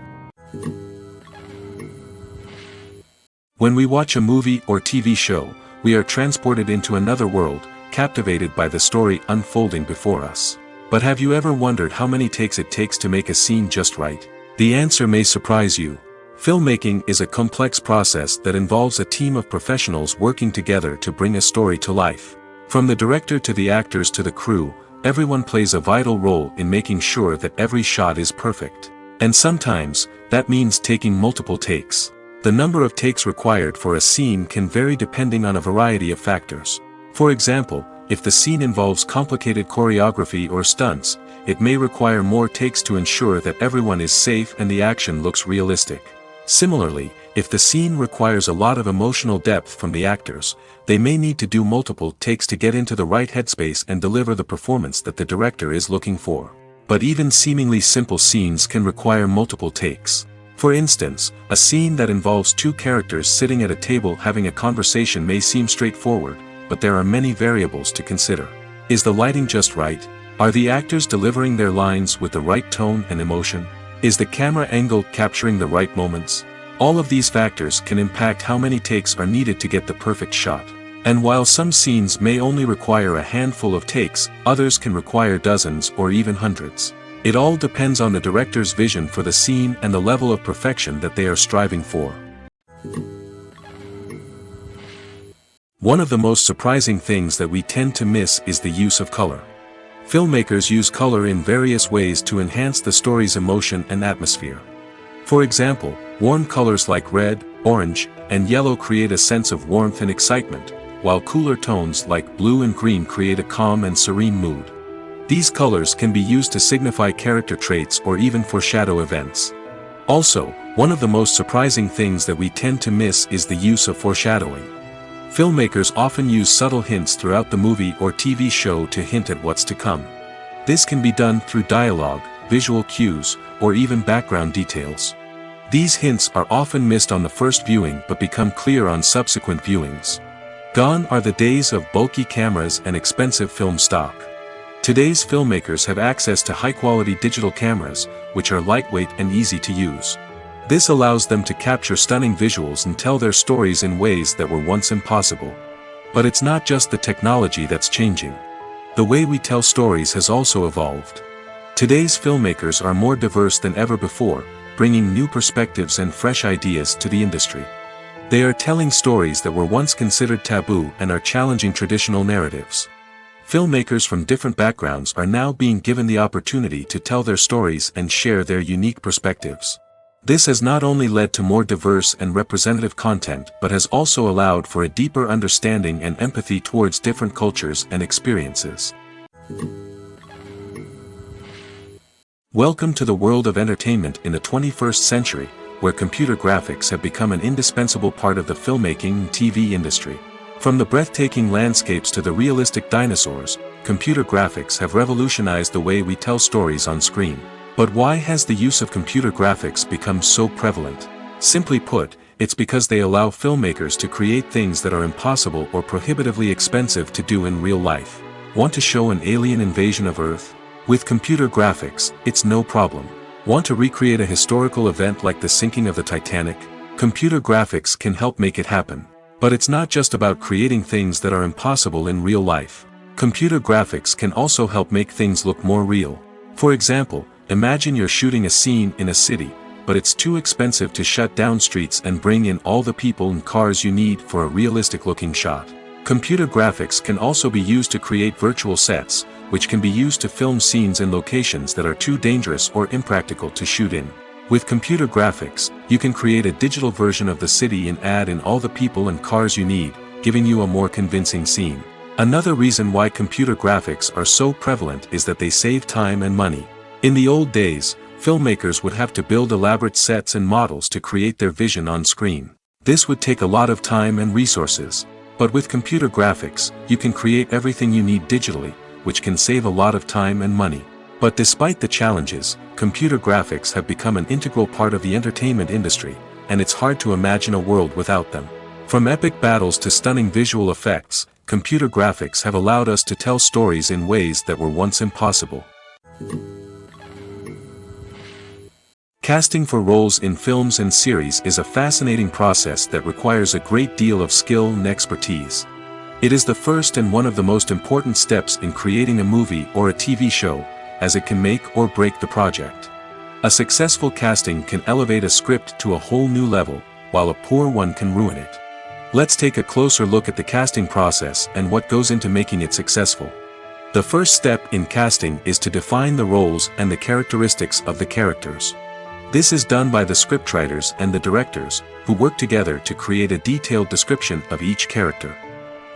When we watch a movie or TV show, we are transported into another world, captivated by the story unfolding before us. But have you ever wondered how many takes it takes to make a scene just right? The answer may surprise you. Filmmaking is a complex process that involves a team of professionals working together to bring a story to life. From the director to the actors to the crew, everyone plays a vital role in making sure that every shot is perfect. And sometimes, that means taking multiple takes. The number of takes required for a scene can vary depending on a variety of factors. For example, if the scene involves complicated choreography or stunts, it may require more takes to ensure that everyone is safe and the action looks realistic. Similarly, if the scene requires a lot of emotional depth from the actors, they may need to do multiple takes to get into the right headspace and deliver the performance that the director is looking for. But even seemingly simple scenes can require multiple takes. For instance, a scene that involves two characters sitting at a table having a conversation may seem straightforward, but there are many variables to consider. Is the lighting just right? Are the actors delivering their lines with the right tone and emotion? Is the camera angle capturing the right moments? All of these factors can impact how many takes are needed to get the perfect shot. And while some scenes may only require a handful of takes, others can require dozens or even hundreds. It all depends on the director's vision for the scene and the level of perfection that they are striving for. One of the most surprising things that we tend to miss is the use of color. Filmmakers use color in various ways to enhance the story's emotion and atmosphere. For example, warm colors like red, orange, and yellow create a sense of warmth and excitement, while cooler tones like blue and green create a calm and serene mood. These colors can be used to signify character traits or even foreshadow events. Also, one of the most surprising things that we tend to miss is the use of foreshadowing. Filmmakers often use subtle hints throughout the movie or TV show to hint at what's to come. This can be done through dialogue, visual cues, or even background details. These hints are often missed on the first viewing but become clear on subsequent viewings. Gone are the days of bulky cameras and expensive film stock. Today's filmmakers have access to high-quality digital cameras, which are lightweight and easy to use. This allows them to capture stunning visuals and tell their stories in ways that were once impossible. But it's not just the technology that's changing. The way we tell stories has also evolved. Today's filmmakers are more diverse than ever before, bringing new perspectives and fresh ideas to the industry. They are telling stories that were once considered taboo and are challenging traditional narratives. Filmmakers from different backgrounds are now being given the opportunity to tell their stories and share their unique perspectives. This has not only led to more diverse and representative content but has also allowed for a deeper understanding and empathy towards different cultures and experiences. Welcome to the world of entertainment in the 21st century, where computer graphics have become an indispensable part of the filmmaking and TV industry. From the breathtaking landscapes to the realistic dinosaurs, computer graphics have revolutionized the way we tell stories on screen. But why has the use of computer graphics become so prevalent? Simply put, it's because they allow filmmakers to create things that are impossible or prohibitively expensive to do in real life. Want to show an alien invasion of Earth? With computer graphics, it's no problem. Want to recreate a historical event like the sinking of the Titanic? Computer graphics can help make it happen. But it's not just about creating things that are impossible in real life. Computer graphics can also help make things look more real. For example, imagine you're shooting a scene in a city, but it's too expensive to shut down streets and bring in all the people and cars you need for a realistic-looking shot. Computer graphics can also be used to create virtual sets, which can be used to film scenes in locations that are too dangerous or impractical to shoot in. With computer graphics, you can create a digital version of the city and add in all the people and cars you need, giving you a more convincing scene. Another reason why computer graphics are so prevalent is that they save time and money. In the old days, filmmakers would have to build elaborate sets and models to create their vision on screen. This would take a lot of time and resources. But with computer graphics, you can create everything you need digitally, which can save a lot of time and money. But despite the challenges, computer graphics have become an integral part of the entertainment industry, and it's hard to imagine a world without them. From epic battles to stunning visual effects, computer graphics have allowed us to tell stories in ways that were once impossible. Casting for roles in films and series is a fascinating process that requires a great deal of skill and expertise. It is the first and one of the most important steps in creating a movie or a TV show, as it can make or break the project. A successful casting can elevate a script to a whole new level, while a poor one can ruin it. Let's take a closer look at the casting process and what goes into making it successful. The first step in casting is to define the roles and the characteristics of the characters. This is done by the scriptwriters and the directors, who work together to create a detailed description of each character.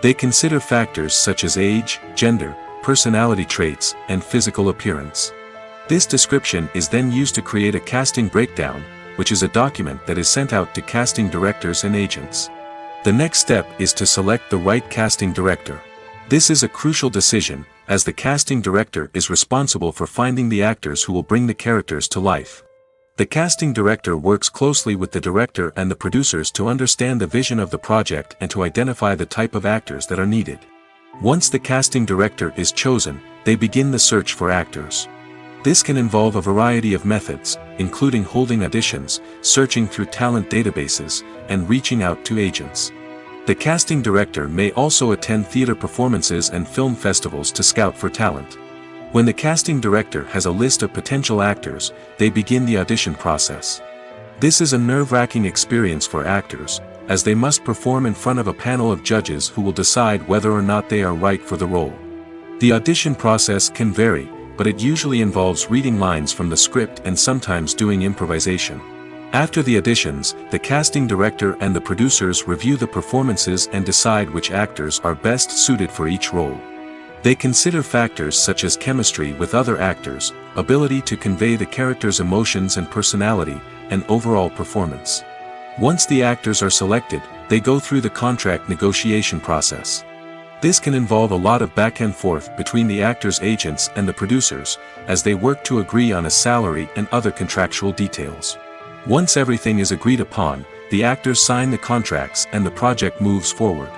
They consider factors such as age, gender, personality traits, and physical appearance. This description is then used to create a casting breakdown, which is a document that is sent out to casting directors and agents. The next step is to select the right casting director. This is a crucial decision, as the casting director is responsible for finding the actors who will bring the characters to life. The casting director works closely with the director and the producers to understand the vision of the project and to identify the type of actors that are needed. Once the casting director is chosen, they begin the search for actors. This can involve a variety of methods, including holding auditions, searching through talent databases, and reaching out to agents. The casting director may also attend theater performances and film festivals to scout for talent. When the casting director has a list of potential actors, they begin the audition process. This is a nerve-wracking experience for actors, as they must perform in front of a panel of judges who will decide whether or not they are right for the role. The audition process can vary, but it usually involves reading lines from the script and sometimes doing improvisation. After the auditions, the casting director and the producers review the performances and decide which actors are best suited for each role. They consider factors such as chemistry with other actors, ability to convey the character's emotions and personality, and overall performance. Once the actors are selected, they go through the contract negotiation process. This can involve a lot of back and forth between the actors' agents and the producers, as they work to agree on a salary and other contractual details. Once everything is agreed upon, the actors sign the contracts and the project moves forward.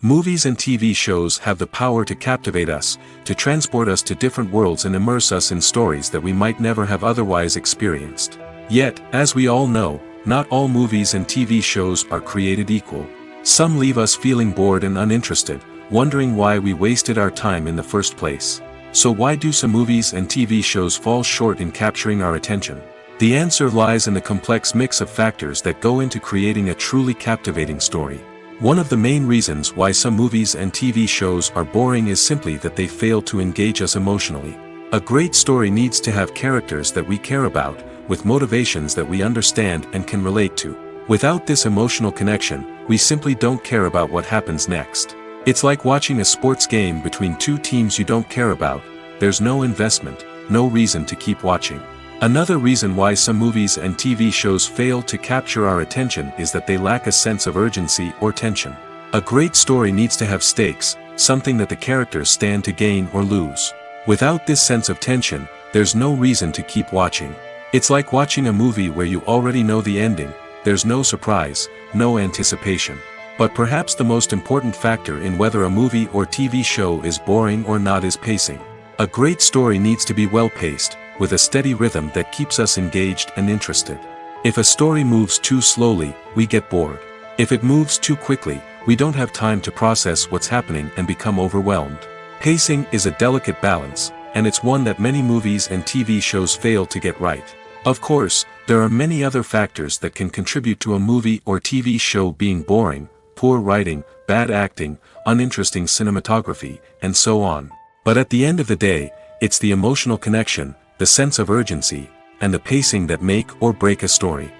Movies and TV shows have the power to captivate us, to transport us to different worlds and immerse us in stories that we might never have otherwise experienced. Yet, as we all know, not all movies and TV shows are created equal. Some leave us feeling bored and uninterested, wondering why we wasted our time in the first place. So why do some movies and TV shows fall short in capturing our attention? The answer lies in the complex mix of factors that go into creating a truly captivating story. One of the main reasons why some movies and TV shows are boring is simply that they fail to engage us emotionally. A great story needs to have characters that we care about, with motivations that we understand and can relate to. Without this emotional connection, we simply don't care about what happens next. It's like watching a sports game between two teams you don't care about. There's no investment, no reason to keep watching. Another reason why some movies and TV shows fail to capture our attention is that they lack a sense of urgency or tension. A great story needs to have stakes, something that the characters stand to gain or lose. Without this sense of tension, there's no reason to keep watching. It's like watching a movie where you already know the ending, there's no surprise, no anticipation. But perhaps the most important factor in whether a movie or TV show is boring or not is pacing. A great story needs to be well-paced, with a steady rhythm that keeps us engaged and interested. If a story moves too slowly, we get bored. If it moves too quickly, we don't have time to process what's happening and become overwhelmed. Pacing is a delicate balance, and it's one that many movies and TV shows fail to get right. Of course, there are many other factors that can contribute to a movie or TV show being boring: poor writing, bad acting, uninteresting cinematography, and so on. But at the end of the day, it's the emotional connection, the sense of urgency, and the pacing that make or break a story.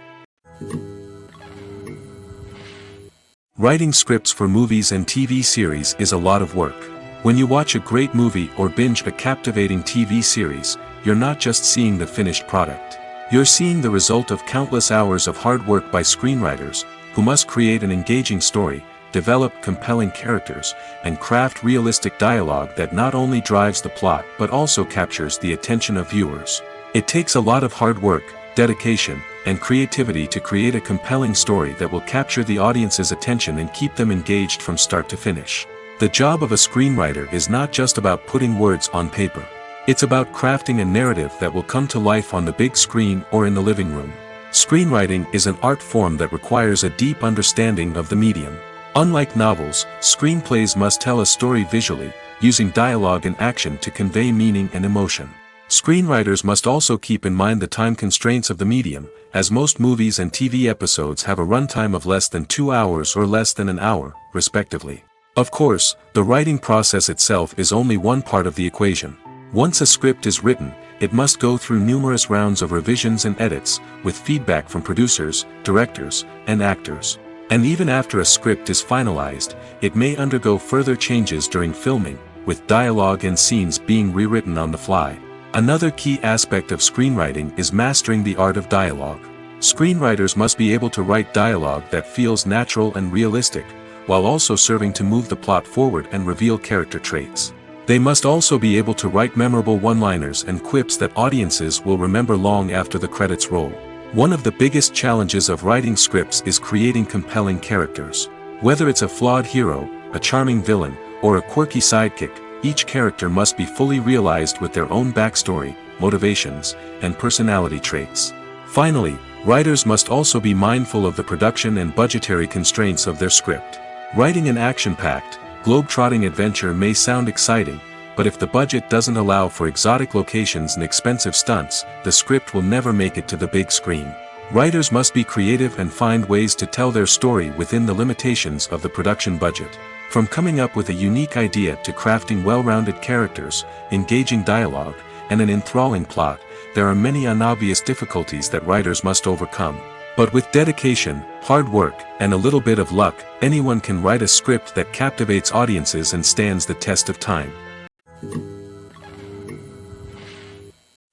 Writing scripts for movies and TV series is a lot of work. When you watch a great movie or binge a captivating TV series, you're not just seeing the finished product. You're seeing the result of countless hours of hard work by screenwriters, who must create an engaging story, develop compelling characters, and craft realistic dialogue that not only drives the plot but also captures the attention of viewers. It takes a lot of hard work, dedication, and creativity to create a compelling story that will capture the audience's attention and keep them engaged from start to finish. The job of a screenwriter is not just about putting words on paper. It's about crafting a narrative that will come to life on the big screen or in the living room. Screenwriting is an art form that requires a deep understanding of the medium. Unlike novels, screenplays must tell a story visually, using dialogue and action to convey meaning and emotion. Screenwriters must also keep in mind the time constraints of the medium, as most movies and TV episodes have a runtime of less than 2 hours or less than an hour, respectively. Of course, the writing process itself is only one part of the equation. Once a script is written, it must go through numerous rounds of revisions and edits, with feedback from producers, directors, and actors. And even after a script is finalized, it may undergo further changes during filming, with dialogue and scenes being rewritten on the fly. Another key aspect of screenwriting is mastering the art of dialogue. Screenwriters must be able to write dialogue that feels natural and realistic, while also serving to move the plot forward and reveal character traits. They must also be able to write memorable one-liners and quips that audiences will remember long after the credits roll. One of the biggest challenges of writing scripts is creating compelling characters. Whether it's a flawed hero, a charming villain, or a quirky sidekick, each character must be fully realized with their own backstory, motivations, and personality traits. Finally, writers must also be mindful of the production and budgetary constraints of their script. Writing an action-packed, globe-trotting adventure may sound exciting, but if the budget doesn't allow for exotic locations and expensive stunts, the script will never make it to the big screen. Writers must be creative and find ways to tell their story within the limitations of the production budget. From coming up with a unique idea to crafting well-rounded characters, engaging dialogue, and an enthralling plot, there are many unobvious difficulties that writers must overcome. But with dedication, hard work, and a little bit of luck, anyone can write a script that captivates audiences and stands the test of time.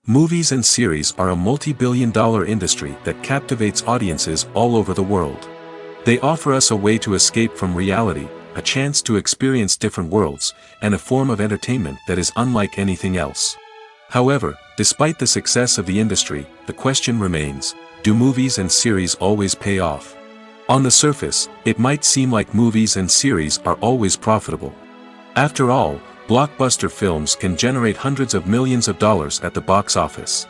Movies and series are a multi-billion-dollar industry that captivates audiences all over the world. They offer us a way to escape from reality, a chance to experience different worlds, and a form of entertainment that is unlike anything else. However, despite the success of the industry, the question remains, do movies and series always pay off? On the surface, it might seem like movies and series are always profitable. After all, blockbuster films can generate hundreds of millions of dollars at the box office.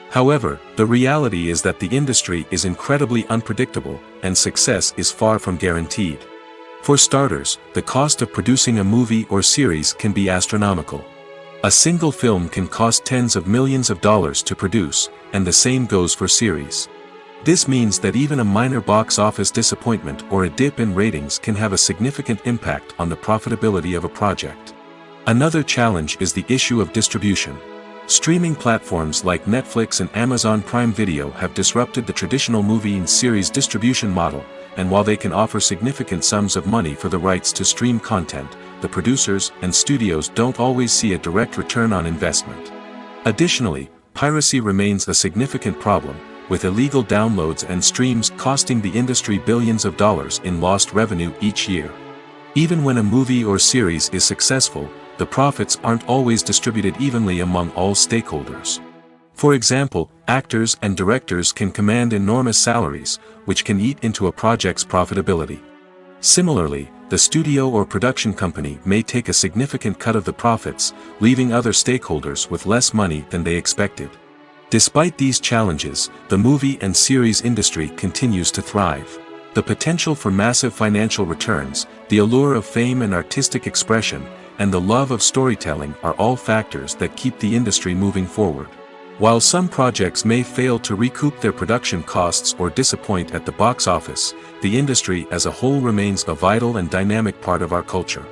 However, the reality is that the industry is incredibly unpredictable, and success is far from guaranteed. For starters, the cost of producing a movie or series can be astronomical. A single film can cost tens of millions of dollars to produce, and the same goes for series. This means that even a minor box office disappointment or a dip in ratings can have a significant impact on the profitability of a project. Another challenge is the issue of distribution. Streaming platforms like Netflix and Amazon Prime Video have disrupted the traditional movie and series distribution model, and while they can offer significant sums of money for the rights to stream content, the producers and studios don't always see a direct return on investment. Additionally, piracy remains a significant problem, with illegal downloads and streams costing the industry billions of dollars in lost revenue each year. Even when a movie or series is successful, the profits aren't always distributed evenly among all stakeholders. For example, actors and directors can command enormous salaries, which can eat into a project's profitability. Similarly, the studio or production company may take a significant cut of the profits, leaving other stakeholders with less money than they expected. Despite these challenges, the movie and series industry continues to thrive. The potential for massive financial returns, the allure of fame and artistic expression, and the love of storytelling are all factors that keep the industry moving forward. While some projects may fail to recoup their production costs or disappoint at the box office, the industry as a whole remains a vital and dynamic part of our culture.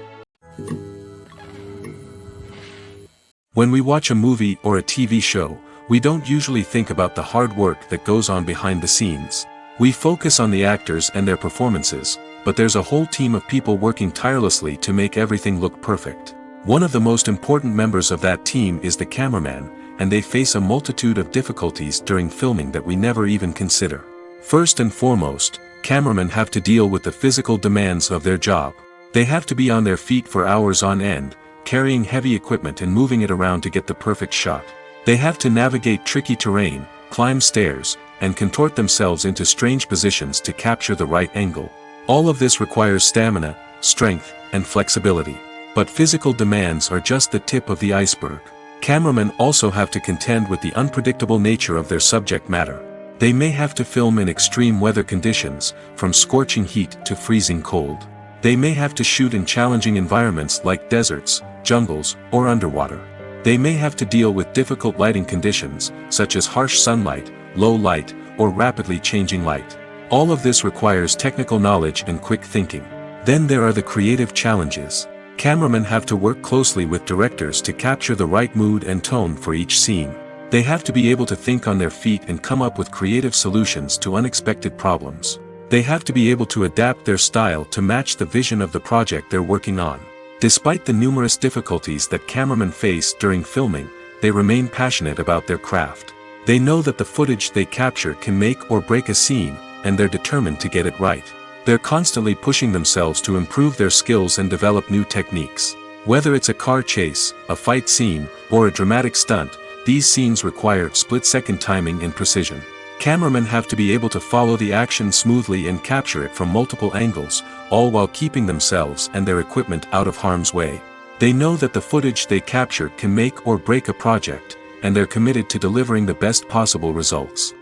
When we watch a movie or a TV show, We don't usually think about the hard work that goes on behind the scenes. We focus on the actors and their performances, but there's a whole team of people working tirelessly to make everything look perfect. One of the most important members of that team is the cameraman, and they face a multitude of difficulties during filming that we never even consider. First and foremost, cameramen have to deal with the physical demands of their job. They have to be on their feet for hours on end, carrying heavy equipment and moving it around to get the perfect shot. They have to navigate tricky terrain, climb stairs, and contort themselves into strange positions to capture the right angle. All of this requires stamina, strength, and flexibility. But physical demands are just the tip of the iceberg. Cameramen also have to contend with the unpredictable nature of their subject matter. They may have to film in extreme weather conditions, from scorching heat to freezing cold. They may have to shoot in challenging environments like deserts, jungles, or underwater. They may have to deal with difficult lighting conditions, such as harsh sunlight, low light, or rapidly changing light. All of this requires technical knowledge and quick thinking. Then there are the creative challenges. Cameramen have to work closely with directors to capture the right mood and tone for each scene. They have to be able to think on their feet and come up with creative solutions to unexpected problems. They have to be able to adapt their style to match the vision of the project they're working on. Despite the numerous difficulties that cameramen face during filming, they remain passionate about their craft. They know that the footage they capture can make or break a scene, and they're determined to get it right. They're constantly pushing themselves to improve their skills and develop new techniques. Whether it's a car chase, a fight scene, or a dramatic stunt, these scenes require split-second timing and precision. Cameramen have to be able to follow the action smoothly and capture it from multiple angles, all while keeping themselves and their equipment out of harm's way. They know that the footage they capture can make or break a project, and they're committed to delivering the best possible results.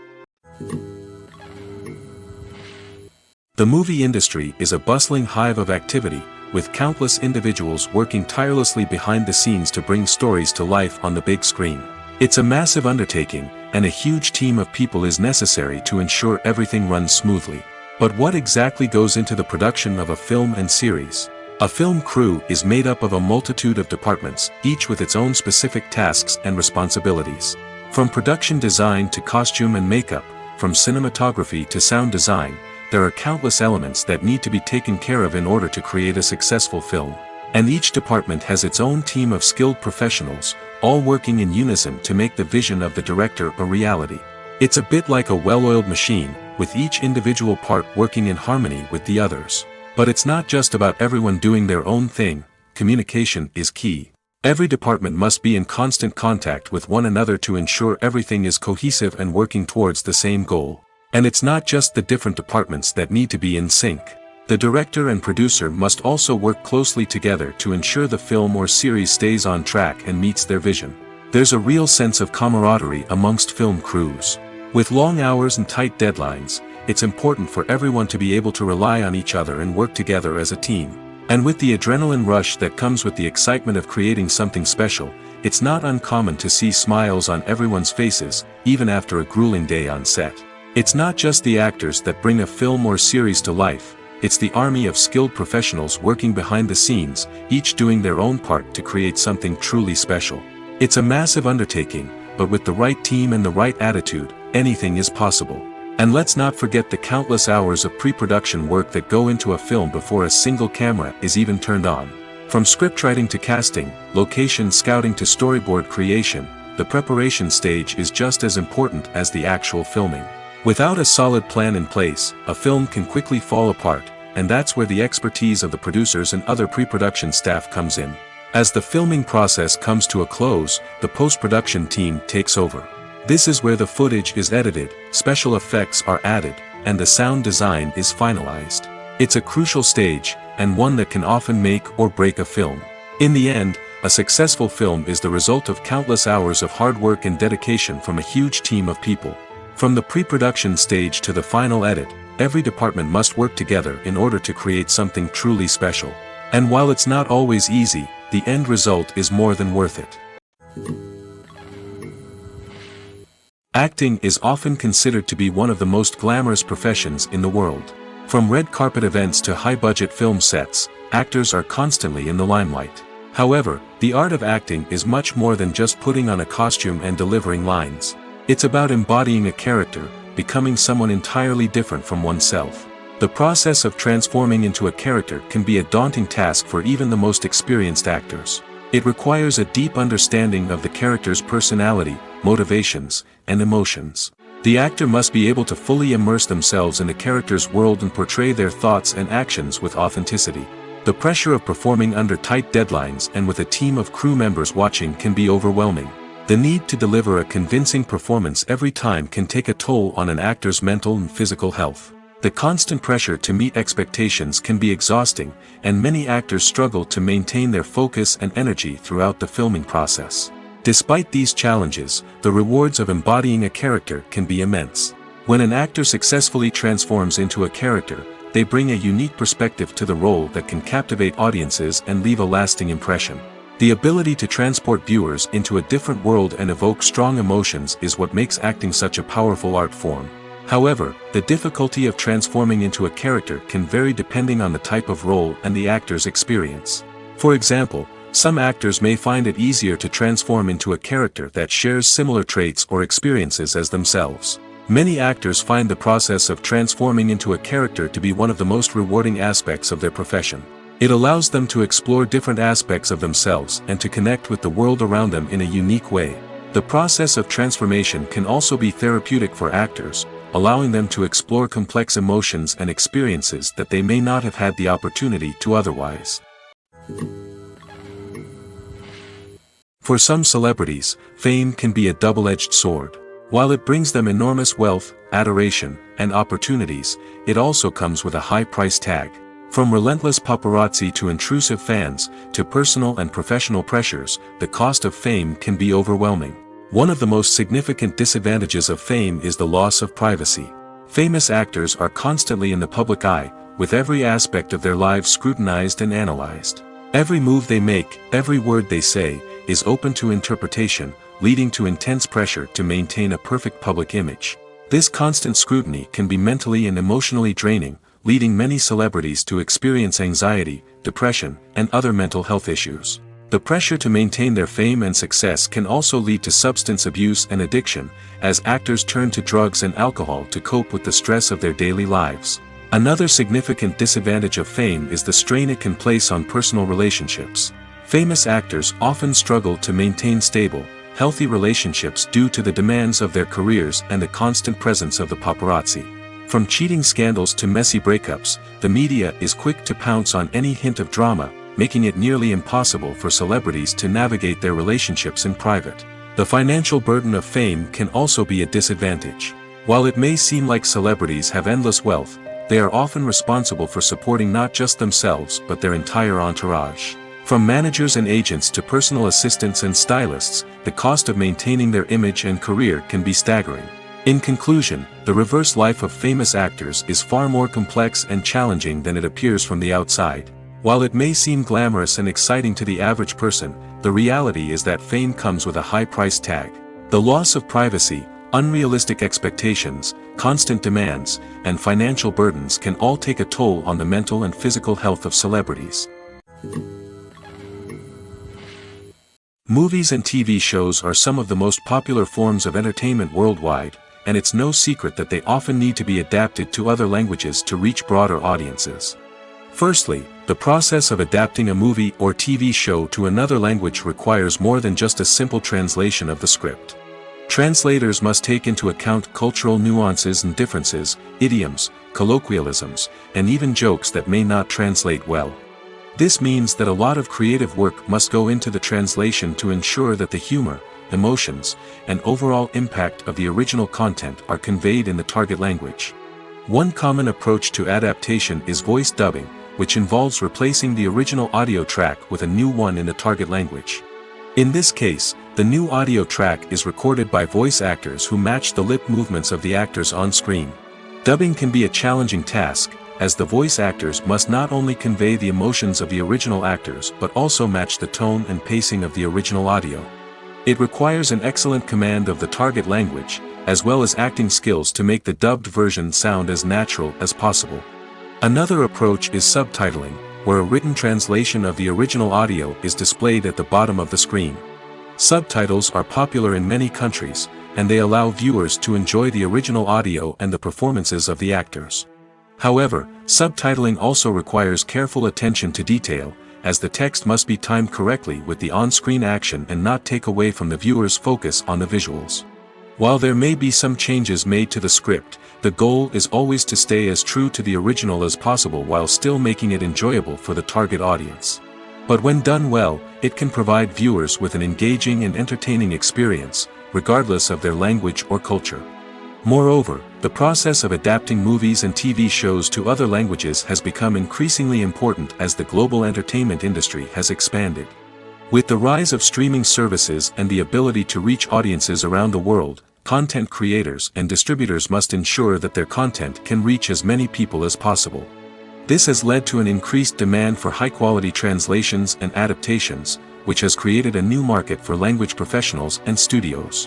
The movie industry is a bustling hive of activity, with countless individuals working tirelessly behind the scenes to bring stories to life on the big screen. It's a massive undertaking, and a huge team of people is necessary to ensure everything runs smoothly. But what exactly goes into the production of a film and series? A film crew is made up of a multitude of departments, each with its own specific tasks and responsibilities. From production design to costume and makeup, from cinematography to sound design, there are countless elements that need to be taken care of in order to create a successful film. And each department has its own team of skilled professionals, all working in unison to make the vision of the director a reality. It's a bit like a well-oiled machine, with each individual part working in harmony with the others. But it's not just about everyone doing their own thing. Communication is key. Every department must be in constant contact with one another to ensure everything is cohesive and working towards the same goal. And it's not just the different departments that need to be in sync. The director and producer must also work closely together to ensure the film or series stays on track and meets their vision. There's a real sense of camaraderie amongst film crews. With long hours and tight deadlines, it's important for everyone to be able to rely on each other and work together as a team. And with the adrenaline rush that comes with the excitement of creating something special, it's not uncommon to see smiles on everyone's faces, even after a grueling day on set. It's not just the actors that bring a film or series to life, it's the army of skilled professionals working behind the scenes, each doing their own part to create something truly special. It's a massive undertaking, but with the right team and the right attitude, anything is possible. And let's not forget the countless hours of pre-production work that go into a film before a single camera is even turned on. From scriptwriting to casting, location scouting to storyboard creation, the preparation stage is just as important as the actual filming. Without a solid plan in place, a film can quickly fall apart, and that's where the expertise of the producers and other pre-production staff comes in. As the filming process comes to a close, the post-production team takes over. This is where the footage is edited, special effects are added, and the sound design is finalized. It's a crucial stage, and one that can often make or break a film. In the end, a successful film is the result of countless hours of hard work and dedication from a huge team of people. From the pre-production stage to the final edit, every department must work together in order to create something truly special. And while it's not always easy, the end result is more than worth it. Acting is often considered to be one of the most glamorous professions in the world. From red carpet events to high-budget film sets, actors are constantly in the limelight. However, the art of acting is much more than just putting on a costume and delivering lines. It's about embodying a character, becoming someone entirely different from oneself. The process of transforming into a character can be a daunting task for even the most experienced actors. It requires a deep understanding of the character's personality, motivations, and emotions. The actor must be able to fully immerse themselves in the character's world and portray their thoughts and actions with authenticity. The pressure of performing under tight deadlines and with a team of crew members watching can be overwhelming. The need to deliver a convincing performance every time can take a toll on an actor's mental and physical health. The constant pressure to meet expectations can be exhausting, and many actors struggle to maintain their focus and energy throughout the filming process. Despite these challenges, the rewards of embodying a character can be immense. When an actor successfully transforms into a character, they bring a unique perspective to the role that can captivate audiences and leave a lasting impression. The ability to transport viewers into a different world and evoke strong emotions is what makes acting such a powerful art form. However, the difficulty of transforming into a character can vary depending on the type of role and the actor's experience. For example, some actors may find it easier to transform into a character that shares similar traits or experiences as themselves. Many actors find the process of transforming into a character to be one of the most rewarding aspects of their profession. It allows them to explore different aspects of themselves and to connect with the world around them in a unique way. The process of transformation can also be therapeutic for actors, allowing them to explore complex emotions and experiences that they may not have had the opportunity to otherwise. For some celebrities, fame can be a double-edged sword. While it brings them enormous wealth, adoration, and opportunities, it also comes with a high price tag. From relentless paparazzi to intrusive fans, to personal and professional pressures, the cost of fame can be overwhelming. One of the most significant disadvantages of fame is the loss of privacy. Famous actors are constantly in the public eye, with every aspect of their lives scrutinized and analyzed. Every move they make, every word they say, is open to interpretation, leading to intense pressure to maintain a perfect public image. This constant scrutiny can be mentally and emotionally draining, leading many celebrities to experience anxiety, depression, and other mental health issues. The pressure to maintain their fame and success can also lead to substance abuse and addiction, as actors turn to drugs and alcohol to cope with the stress of their daily lives. Another significant disadvantage of fame is the strain it can place on personal relationships. Famous actors often struggle to maintain stable, healthy relationships due to the demands of their careers and the constant presence of the paparazzi. From cheating scandals to messy breakups, the media is quick to pounce on any hint of drama, making it nearly impossible for celebrities to navigate their relationships in private. The financial burden of fame can also be a disadvantage. While it may seem like celebrities have endless wealth, they are often responsible for supporting not just themselves but their entire entourage. From managers and agents to personal assistants and stylists, the cost of maintaining their image and career can be staggering. In conclusion, the reverse life of famous actors is far more complex and challenging than it appears from the outside. While it may seem glamorous and exciting to the average person, the reality is that fame comes with a high price tag. The loss of privacy, unrealistic expectations, constant demands, and financial burdens can all take a toll on the mental and physical health of celebrities. Movies and TV shows are some of the most popular forms of entertainment worldwide, and it's no secret that they often need to be adapted to other languages to reach broader audiences. Firstly, the process of adapting a movie or TV show to another language requires more than just a simple translation of the script. Translators must take into account cultural nuances and differences, idioms, colloquialisms, and even jokes that may not translate well. This means that a lot of creative work must go into the translation to ensure that the humor, emotions, and overall impact of the original content are conveyed in the target language. One common approach to adaptation is voice dubbing, which involves replacing the original audio track with a new one in the target language. In this case, the new audio track is recorded by voice actors who match the lip movements of the actors on screen. Dubbing can be a challenging task, as the voice actors must not only convey the emotions of the original actors but also match the tone and pacing of the original audio. It requires an excellent command of the target language, as well as acting skills to make the dubbed version sound as natural as possible. Another approach is subtitling, where a written translation of the original audio is displayed at the bottom of the screen. Subtitles are popular in many countries, and they allow viewers to enjoy the original audio and the performances of the actors. However, subtitling also requires careful attention to detail, as the text must be timed correctly with the on-screen action and not take away from the viewer's focus on the visuals. While there may be some changes made to the script, the goal is always to stay as true to the original as possible while still making it enjoyable for the target audience. But when done well, it can provide viewers with an engaging and entertaining experience, regardless of their language or culture. Moreover, the process of adapting movies and TV shows to other languages has become increasingly important as the global entertainment industry has expanded. With the rise of streaming services and the ability to reach audiences around the world, content creators and distributors must ensure that their content can reach as many people as possible. This has led to an increased demand for high-quality translations and adaptations, which has created a new market for language professionals and studios.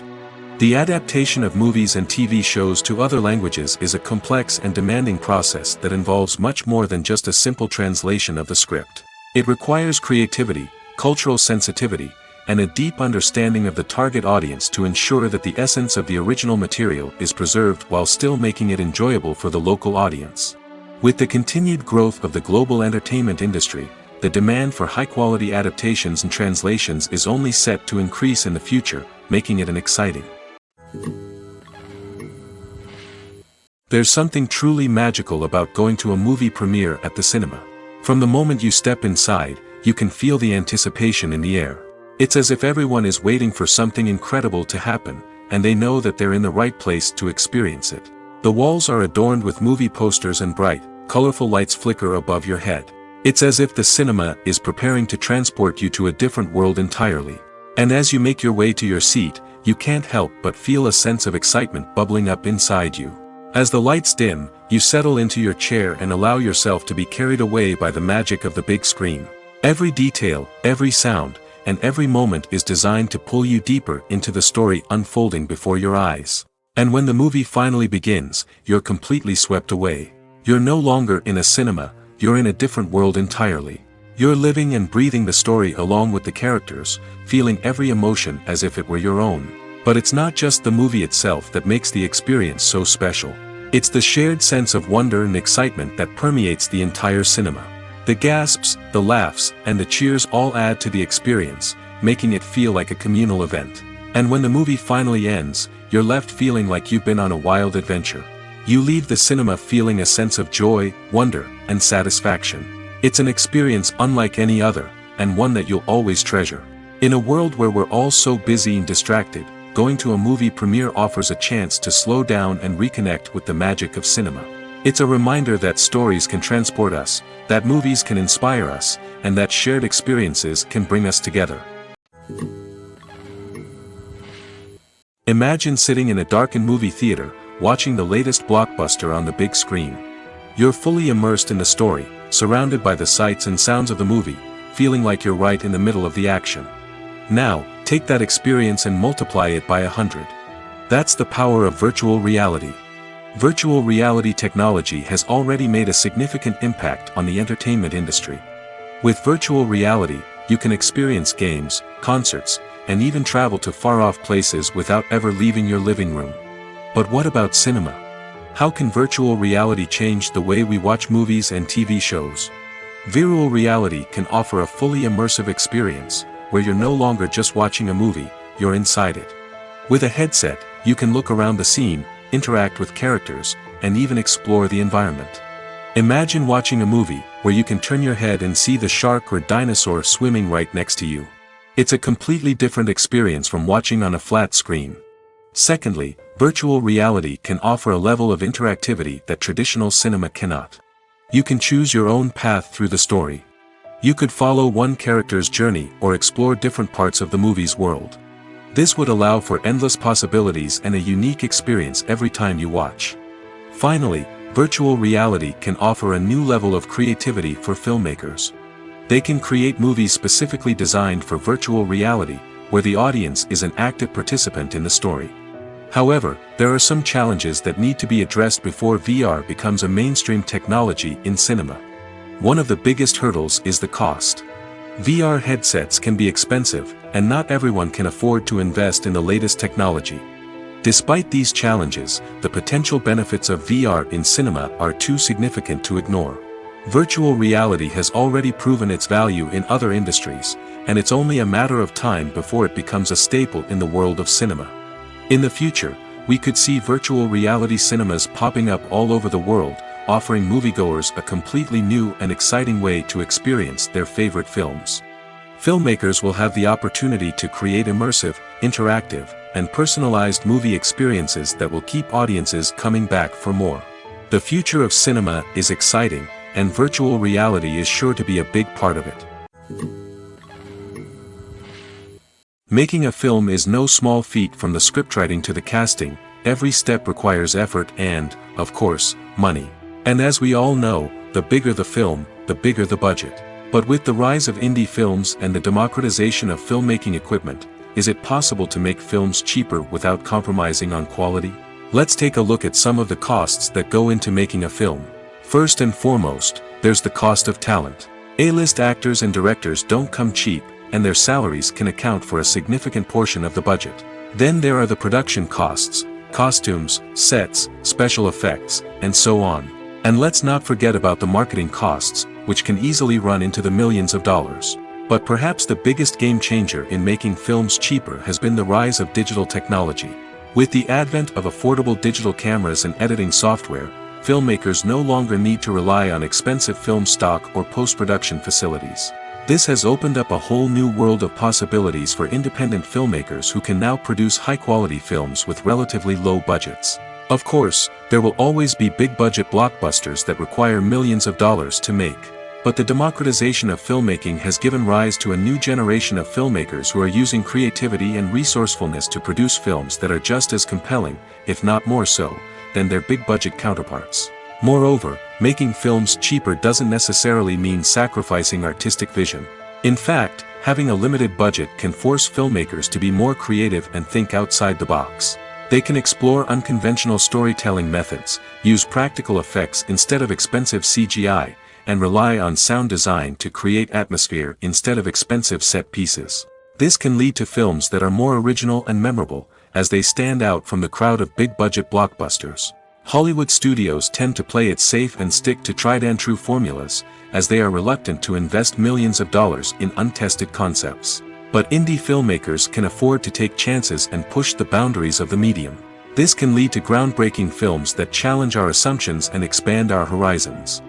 The adaptation of movies and TV shows to other languages is a complex and demanding process that involves much more than just a simple translation of the script. It requires creativity, cultural sensitivity, and a deep understanding of the target audience to ensure that the essence of the original material is preserved while still making it enjoyable for the local audience. With the continued growth of the global entertainment industry, the demand for high-quality adaptations and translations is only set to increase in the future, making it an exciting. There's something truly magical about going to a movie premiere at the cinema. From the moment you step inside, you can feel the anticipation in the air. It's as if everyone is waiting for something incredible to happen, and they know that they're in the right place to experience it. The walls are adorned with movie posters and bright, colorful lights flicker above your head. It's as if the cinema is preparing to transport you to a different world entirely. And as you make your way to your seat, you can't help but feel a sense of excitement bubbling up inside you. As the lights dim, you settle into your chair and allow yourself to be carried away by the magic of the big screen. Every detail, every sound, and every moment is designed to pull you deeper into the story unfolding before your eyes. And when the movie finally begins, you're completely swept away. You're no longer in a cinema, you're in a different world entirely. You're living and breathing the story along with the characters, feeling every emotion as if it were your own. But it's not just the movie itself that makes the experience so special. It's the shared sense of wonder and excitement that permeates the entire cinema. The gasps, the laughs, and the cheers all add to the experience, making it feel like a communal event. And when the movie finally ends, you're left feeling like you've been on a wild adventure. You leave the cinema feeling a sense of joy, wonder, and satisfaction. It's an experience unlike any other, and one that you'll always treasure. In a world where we're all so busy and distracted, going to a movie premiere offers a chance to slow down and reconnect with the magic of cinema. It's a reminder that stories can transport us, that movies can inspire us, and that shared experiences can bring us together. Imagine sitting in a darkened movie theater, watching the latest blockbuster on the big screen. You're fully immersed in the story, surrounded by the sights and sounds of the movie, feeling like you're right in the middle of the action. Now, take that experience and multiply it by 100. That's the power of virtual reality. Virtual reality technology has already made a significant impact on the entertainment industry. With virtual reality, you can experience games, concerts, and even travel to far-off places without ever leaving your living room. But what about cinema? How can virtual reality change the way we watch movies and TV shows? Virtual reality can offer a fully immersive experience, where you're no longer just watching a movie, you're inside it. With a headset, you can look around the scene, interact with characters, and even explore the environment. Imagine watching a movie, where you can turn your head and see the shark or dinosaur swimming right next to you. It's a completely different experience from watching on a flat screen. Secondly, virtual reality can offer a level of interactivity that traditional cinema cannot. You can choose your own path through the story. You could follow one character's journey or explore different parts of the movie's world. This would allow for endless possibilities and a unique experience every time you watch. Finally, virtual reality can offer a new level of creativity for filmmakers. They can create movies specifically designed for virtual reality, where the audience is an active participant in the story. However, there are some challenges that need to be addressed before VR becomes a mainstream technology in cinema. one of the biggest hurdles is the cost. VR headsets can be expensive, and not everyone can afford to invest in the latest technology. Despite these challenges, the potential benefits of VR in cinema are too significant to ignore. Virtual reality has already proven its value in other industries, and it's only a matter of time before it becomes a staple in the world of cinema. In the future, we could see virtual reality cinemas popping up all over the world, offering moviegoers a completely new and exciting way to experience their favorite films. Filmmakers will have the opportunity to create immersive, interactive, and personalized movie experiences that will keep audiences coming back for more. The future of cinema is exciting, and virtual reality is sure to be a big part of it. Making a film is no small feat. From the scriptwriting to the casting, every step requires effort and, of course, money. And as we all know, the bigger the film, the bigger the budget. But with the rise of indie films and the democratization of filmmaking equipment, is it possible to make films cheaper without compromising on quality? Let's take a look at some of the costs that go into making a film. First and foremost, there's the cost of talent. A-list actors and directors don't come cheap, and their salaries can account for a significant portion of the budget. Then there are the production costs, costumes, sets, special effects, and so on. And let's not forget about the marketing costs, which can easily run into the millions of dollars. But perhaps the biggest game changer in making films cheaper has been the rise of digital technology. With the advent of affordable digital cameras and editing software, filmmakers no longer need to rely on expensive film stock or post-production facilities. This has opened up a whole new world of possibilities for independent filmmakers who can now produce high-quality films with relatively low budgets. Of course, there will always be big-budget blockbusters that require millions of dollars to make. But the democratization of filmmaking has given rise to a new generation of filmmakers who are using creativity and resourcefulness to produce films that are just as compelling, if not more so, than their big-budget counterparts. Moreover, making films cheaper doesn't necessarily mean sacrificing artistic vision. In fact, having a limited budget can force filmmakers to be more creative and think outside the box. They can explore unconventional storytelling methods, use practical effects instead of expensive CGI, and rely on sound design to create atmosphere instead of expensive set pieces. This can lead to films that are more original and memorable, as they stand out from the crowd of big-budget blockbusters. Hollywood studios tend to play it safe and stick to tried-and-true formulas, as they are reluctant to invest millions of dollars in untested concepts. But indie filmmakers can afford to take chances and push the boundaries of the medium. This can lead to groundbreaking films that challenge our assumptions and expand our horizons.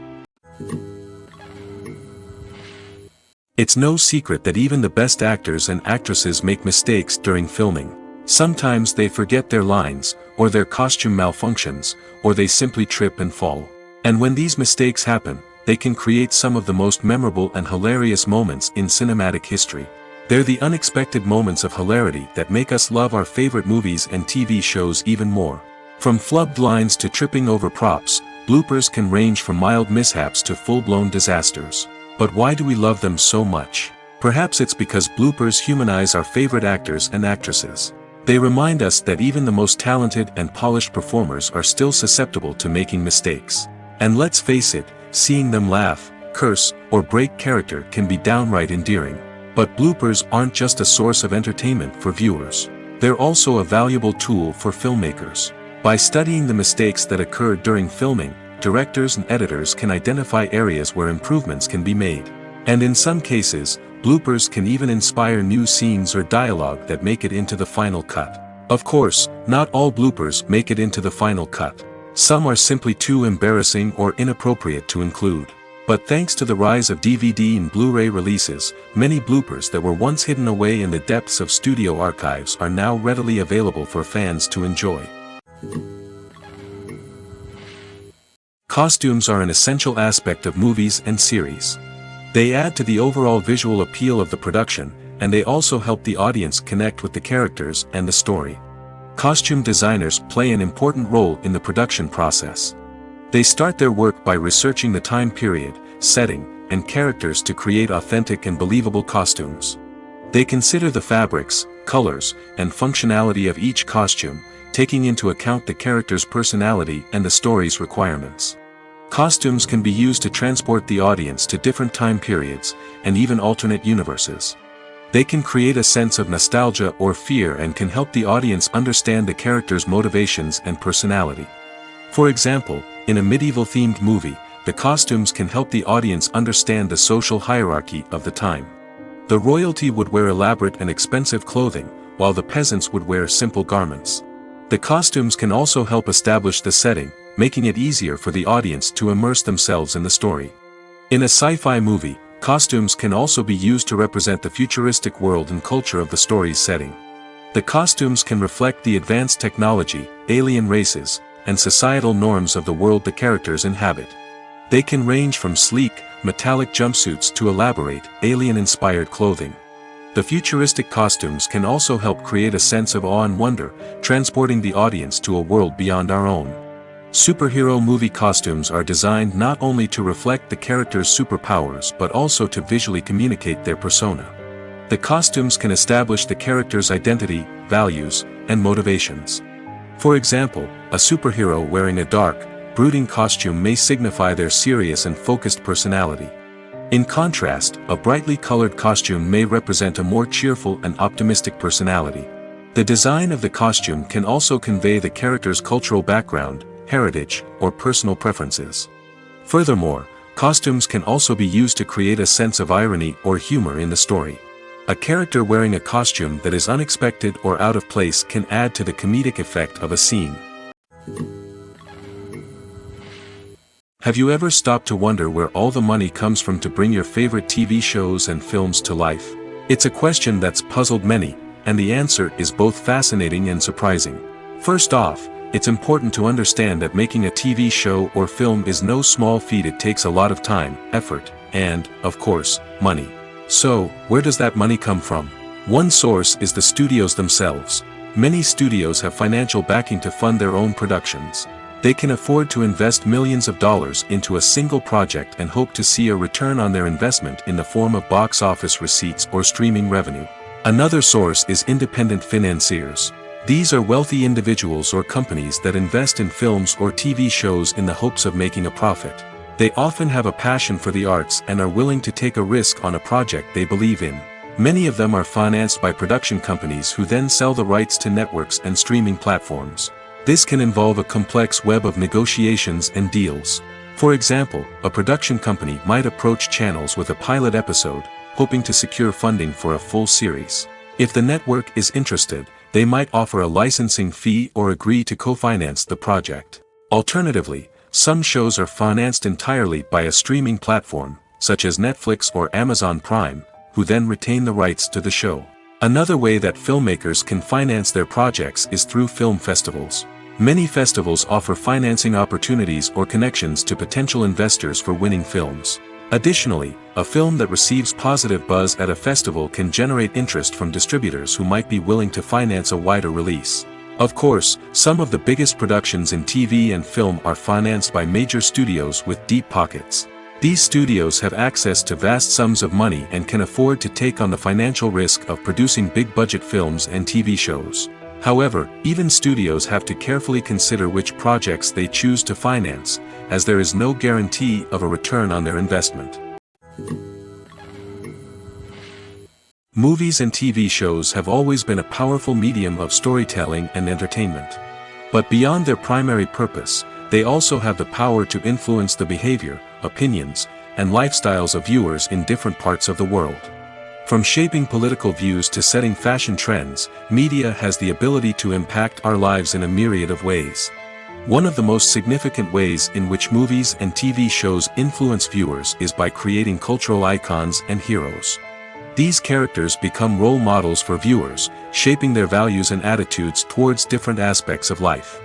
It's no secret that even the best actors and actresses make mistakes during filming. Sometimes they forget their lines, or their costume malfunctions, or they simply trip and fall. And when these mistakes happen, they can create some of the most memorable and hilarious moments in cinematic history. They're the unexpected moments of hilarity that make us love our favorite movies and TV shows even more. From flubbed lines to tripping over props, bloopers can range from mild mishaps to full-blown disasters. But why do we love them so much? Perhaps it's because bloopers humanize our favorite actors and actresses. They remind us that even the most talented and polished performers are still susceptible to making mistakes. And let's face it, seeing them laugh, curse, or break character can be downright endearing. But bloopers aren't just a source of entertainment for viewers. They're also a valuable tool for filmmakers. By studying the mistakes that occurred during filming, directors and editors can identify areas where improvements can be made. And in some cases, bloopers can even inspire new scenes or dialogue that make it into the final cut. Of course, not all bloopers make it into the final cut. Some are simply too embarrassing or inappropriate to include. But thanks to the rise of DVD and Blu-ray releases, many bloopers that were once hidden away in the depths of studio archives are now readily available for fans to enjoy. Costumes are an essential aspect of movies and series. They add to the overall visual appeal of the production, and they also help the audience connect with the characters and the story. Costume designers play an important role in the production process. They start their work by researching the time period, setting, and characters to create authentic and believable costumes. They consider the fabrics, colors, and functionality of each costume, taking into account the character's personality and the story's requirements. Costumes can be used to transport the audience to different time periods, and even alternate universes. They can create a sense of nostalgia or fear and can help the audience understand the character's motivations and personality. For example, in a medieval-themed movie, the costumes can help the audience understand the social hierarchy of the time. The royalty would wear elaborate and expensive clothing, while the peasants would wear simple garments. The costumes can also help establish the setting, making it easier for the audience to immerse themselves in the story. In a sci-fi movie, costumes can also be used to represent the futuristic world and culture of the story's setting. The costumes can reflect the advanced technology, alien races, and societal norms of the world the characters inhabit. They can range from sleek, metallic jumpsuits to elaborate, alien-inspired clothing. The futuristic costumes can also help create a sense of awe and wonder, transporting the audience to a world beyond our own. Superhero movie costumes are designed not only to reflect the character's superpowers but also to visually communicate their persona. The costumes can establish the character's identity, values, and motivations. For example, a superhero wearing a dark, brooding costume may signify their serious and focused personality. In contrast, a brightly colored costume may represent a more cheerful and optimistic personality. The design of the costume can also convey the character's cultural background, heritage, or personal preferences. Furthermore, costumes can also be used to create a sense of irony or humor in the story. A character wearing a costume that is unexpected or out of place can add to the comedic effect of a scene. Have you ever stopped to wonder where all the money comes from to bring your favorite TV shows and films to life? It's a question that's puzzled many, and the answer is both fascinating and surprising. First off, it's important to understand that making a TV show or film is no small feat. It takes a lot of time, effort, and, of course, money. So, where does that money come from? One source is the studios themselves. Many studios have financial backing to fund their own productions. They can afford to invest millions of dollars into a single project and hope to see a return on their investment in the form of box office receipts or streaming revenue. Another source is independent financiers. These are wealthy individuals or companies that invest in films or TV shows in the hopes of making a profit. They often have a passion for the arts and are willing to take a risk on a project they believe in. Many of them are financed by production companies who then sell the rights to networks and streaming platforms. This can involve a complex web of negotiations and deals. For example, a production company might approach channels with a pilot episode, hoping to secure funding for a full series. If the network is interested, they might offer a licensing fee or agree to co-finance the project. Alternatively, some shows are financed entirely by a streaming platform, such as Netflix or Amazon Prime, who then retain the rights to the show. Another way that filmmakers can finance their projects is through film festivals. Many festivals offer financing opportunities or connections to potential investors for winning films. Additionally, a film that receives positive buzz at a festival can generate interest from distributors who might be willing to finance a wider release. Of course, some of the biggest productions in TV and film are financed by major studios with deep pockets. These studios have access to vast sums of money and can afford to take on the financial risk of producing big-budget films and TV shows. However, even studios have to carefully consider which projects they choose to finance, as there is no guarantee of a return on their investment. Movies and TV shows have always been a powerful medium of storytelling and entertainment. But beyond their primary purpose, they also have the power to influence the behavior, opinions, and lifestyles of viewers in different parts of the world. From shaping political views to setting fashion trends, media has the ability to impact our lives in a myriad of ways. One of the most significant ways in which movies and TV shows influence viewers is by creating cultural icons and heroes. These characters become role models for viewers, shaping their values and attitudes towards different aspects of life.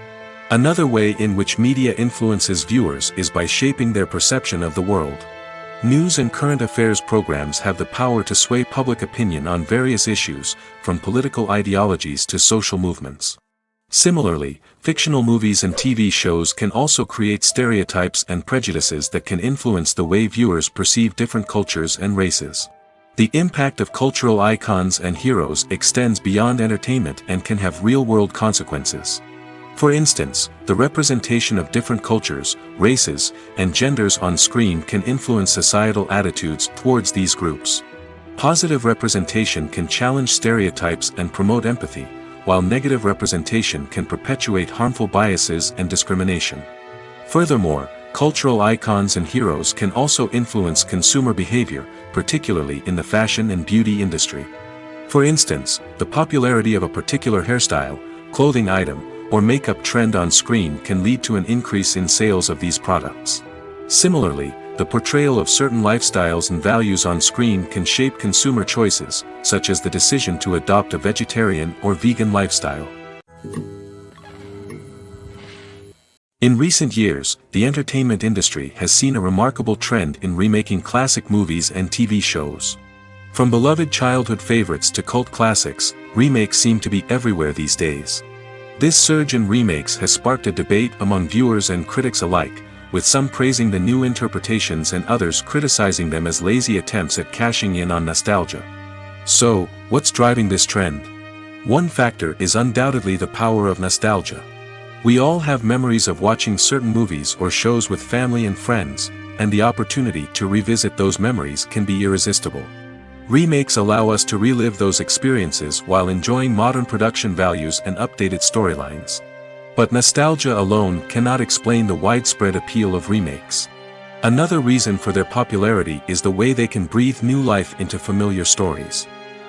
Another way in which media influences viewers is by shaping their perception of the world. News and current affairs programs have the power to sway public opinion on various issues, from political ideologies to social movements. Similarly, fictional movies and TV shows can also create stereotypes and prejudices that can influence the way viewers perceive different cultures and races. The impact of cultural icons and heroes extends beyond entertainment and can have real-world consequences. For instance, the representation of different cultures, races, and genders on screen can influence societal attitudes towards these groups. Positive representation can challenge stereotypes and promote empathy, while negative representation can perpetuate harmful biases and discrimination. Furthermore, cultural icons and heroes can also influence consumer behavior, particularly in the fashion and beauty industry. For instance, the popularity of a particular hairstyle, clothing item, or makeup trend on screen can lead to an increase in sales of these products. Similarly, the portrayal of certain lifestyles and values on screen can shape consumer choices, such as the decision to adopt a vegetarian or vegan lifestyle. In recent years, the entertainment industry has seen a remarkable trend in remaking classic movies and TV shows. From beloved childhood favorites to cult classics, remakes seem to be everywhere these days. This surge in remakes has sparked a debate among viewers and critics alike, with some praising the new interpretations and others criticizing them as lazy attempts at cashing in on nostalgia. So, what's driving this trend? One factor is undoubtedly the power of nostalgia. We all have memories of watching certain movies or shows with family and friends, and the opportunity to revisit those memories can be irresistible. Remakes allow us to relive those experiences while enjoying modern production values and updated storylines. But nostalgia alone cannot explain the widespread appeal of remakes. Another reason for their popularity is the way they can breathe new life into familiar stories.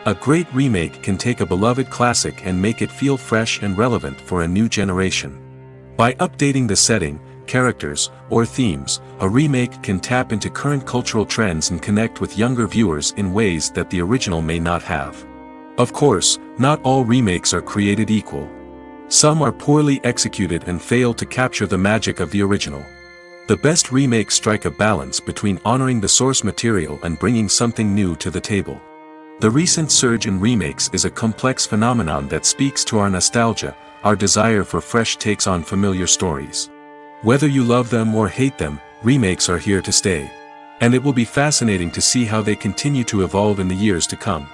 A great remake can take a beloved classic and make it feel fresh and relevant for a new generation. By updating the setting, characters, or themes, a remake can tap into current cultural trends and connect with younger viewers in ways that the original may not have. Of course, not all remakes are created equal. Some are poorly executed and fail to capture the magic of the original. The best remakes strike a balance between honoring the source material and bringing something new to the table. The recent surge in remakes is a complex phenomenon that speaks to our nostalgia, our desire for fresh takes on familiar stories. Whether you love them or hate them, remakes are here to stay. And it will be fascinating to see how they continue to evolve in the years to come.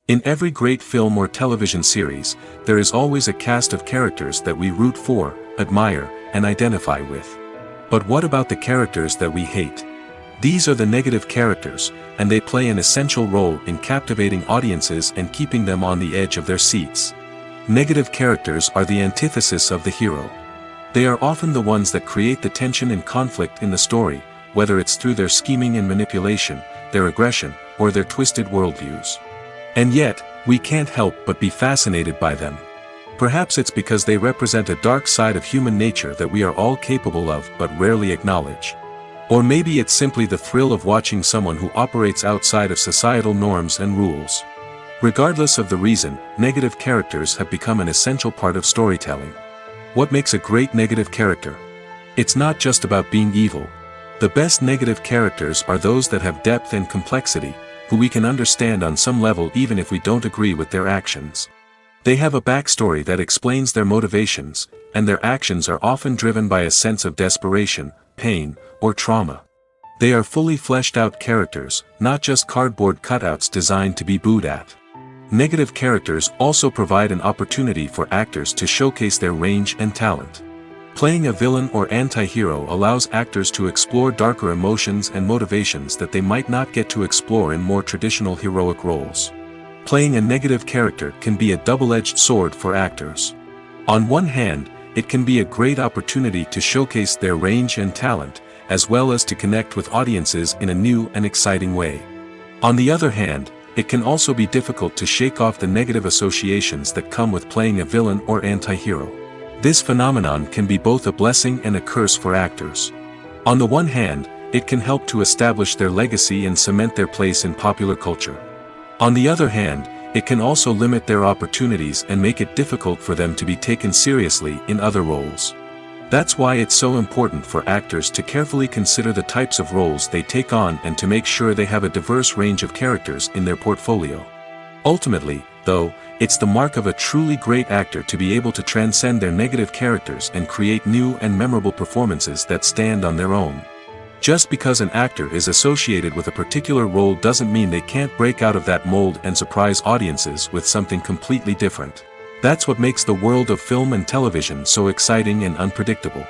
In every great film or television series, there is always a cast of characters that we root for, admire, and identify with. But what about the characters that we hate? These are the negative characters, and they play an essential role in captivating audiences and keeping them on the edge of their seats. Negative characters are the antithesis of the hero. They are often the ones that create the tension and conflict in the story, whether it's through their scheming and manipulation, their aggression, or their twisted worldviews. And yet, we can't help but be fascinated by them. Perhaps it's because they represent a dark side of human nature that we are all capable of but rarely acknowledge. Or maybe it's simply the thrill of watching someone who operates outside of societal norms and rules. Regardless of the reason, negative characters have become an essential part of storytelling. What makes a great negative character? It's not just about being evil. The best negative characters are those that have depth and complexity, who we can understand on some level even if we don't agree with their actions. They have a backstory that explains their motivations, and their actions are often driven by a sense of desperation, pain, or trauma. They are fully fleshed out characters, not just cardboard cutouts designed to be booed at. Negative characters also provide an opportunity for actors to showcase their range and talent. Playing a villain or anti-hero allows actors to explore darker emotions and motivations that they might not get to explore in more traditional heroic roles. Playing a negative character can be a double-edged sword for actors. On one hand, it can be a great opportunity to showcase their range and talent, as well as to connect with audiences in a new and exciting way. On the other hand, it can also be difficult to shake off the negative associations that come with playing a villain or anti-hero. This phenomenon can be both a blessing and a curse for actors. On the one hand, it can help to establish their legacy and cement their place in popular culture. On the other hand, it can also limit their opportunities and make it difficult for them to be taken seriously in other roles. That's why it's so important for actors to carefully consider the types of roles they take on and to make sure they have a diverse range of characters in their portfolio. Ultimately, though, it's the mark of a truly great actor to be able to transcend their negative characters and create new and memorable performances that stand on their own. Just because an actor is associated with a particular role doesn't mean they can't break out of that mold and surprise audiences with something completely different. That's what makes the world of film and television so exciting and unpredictable.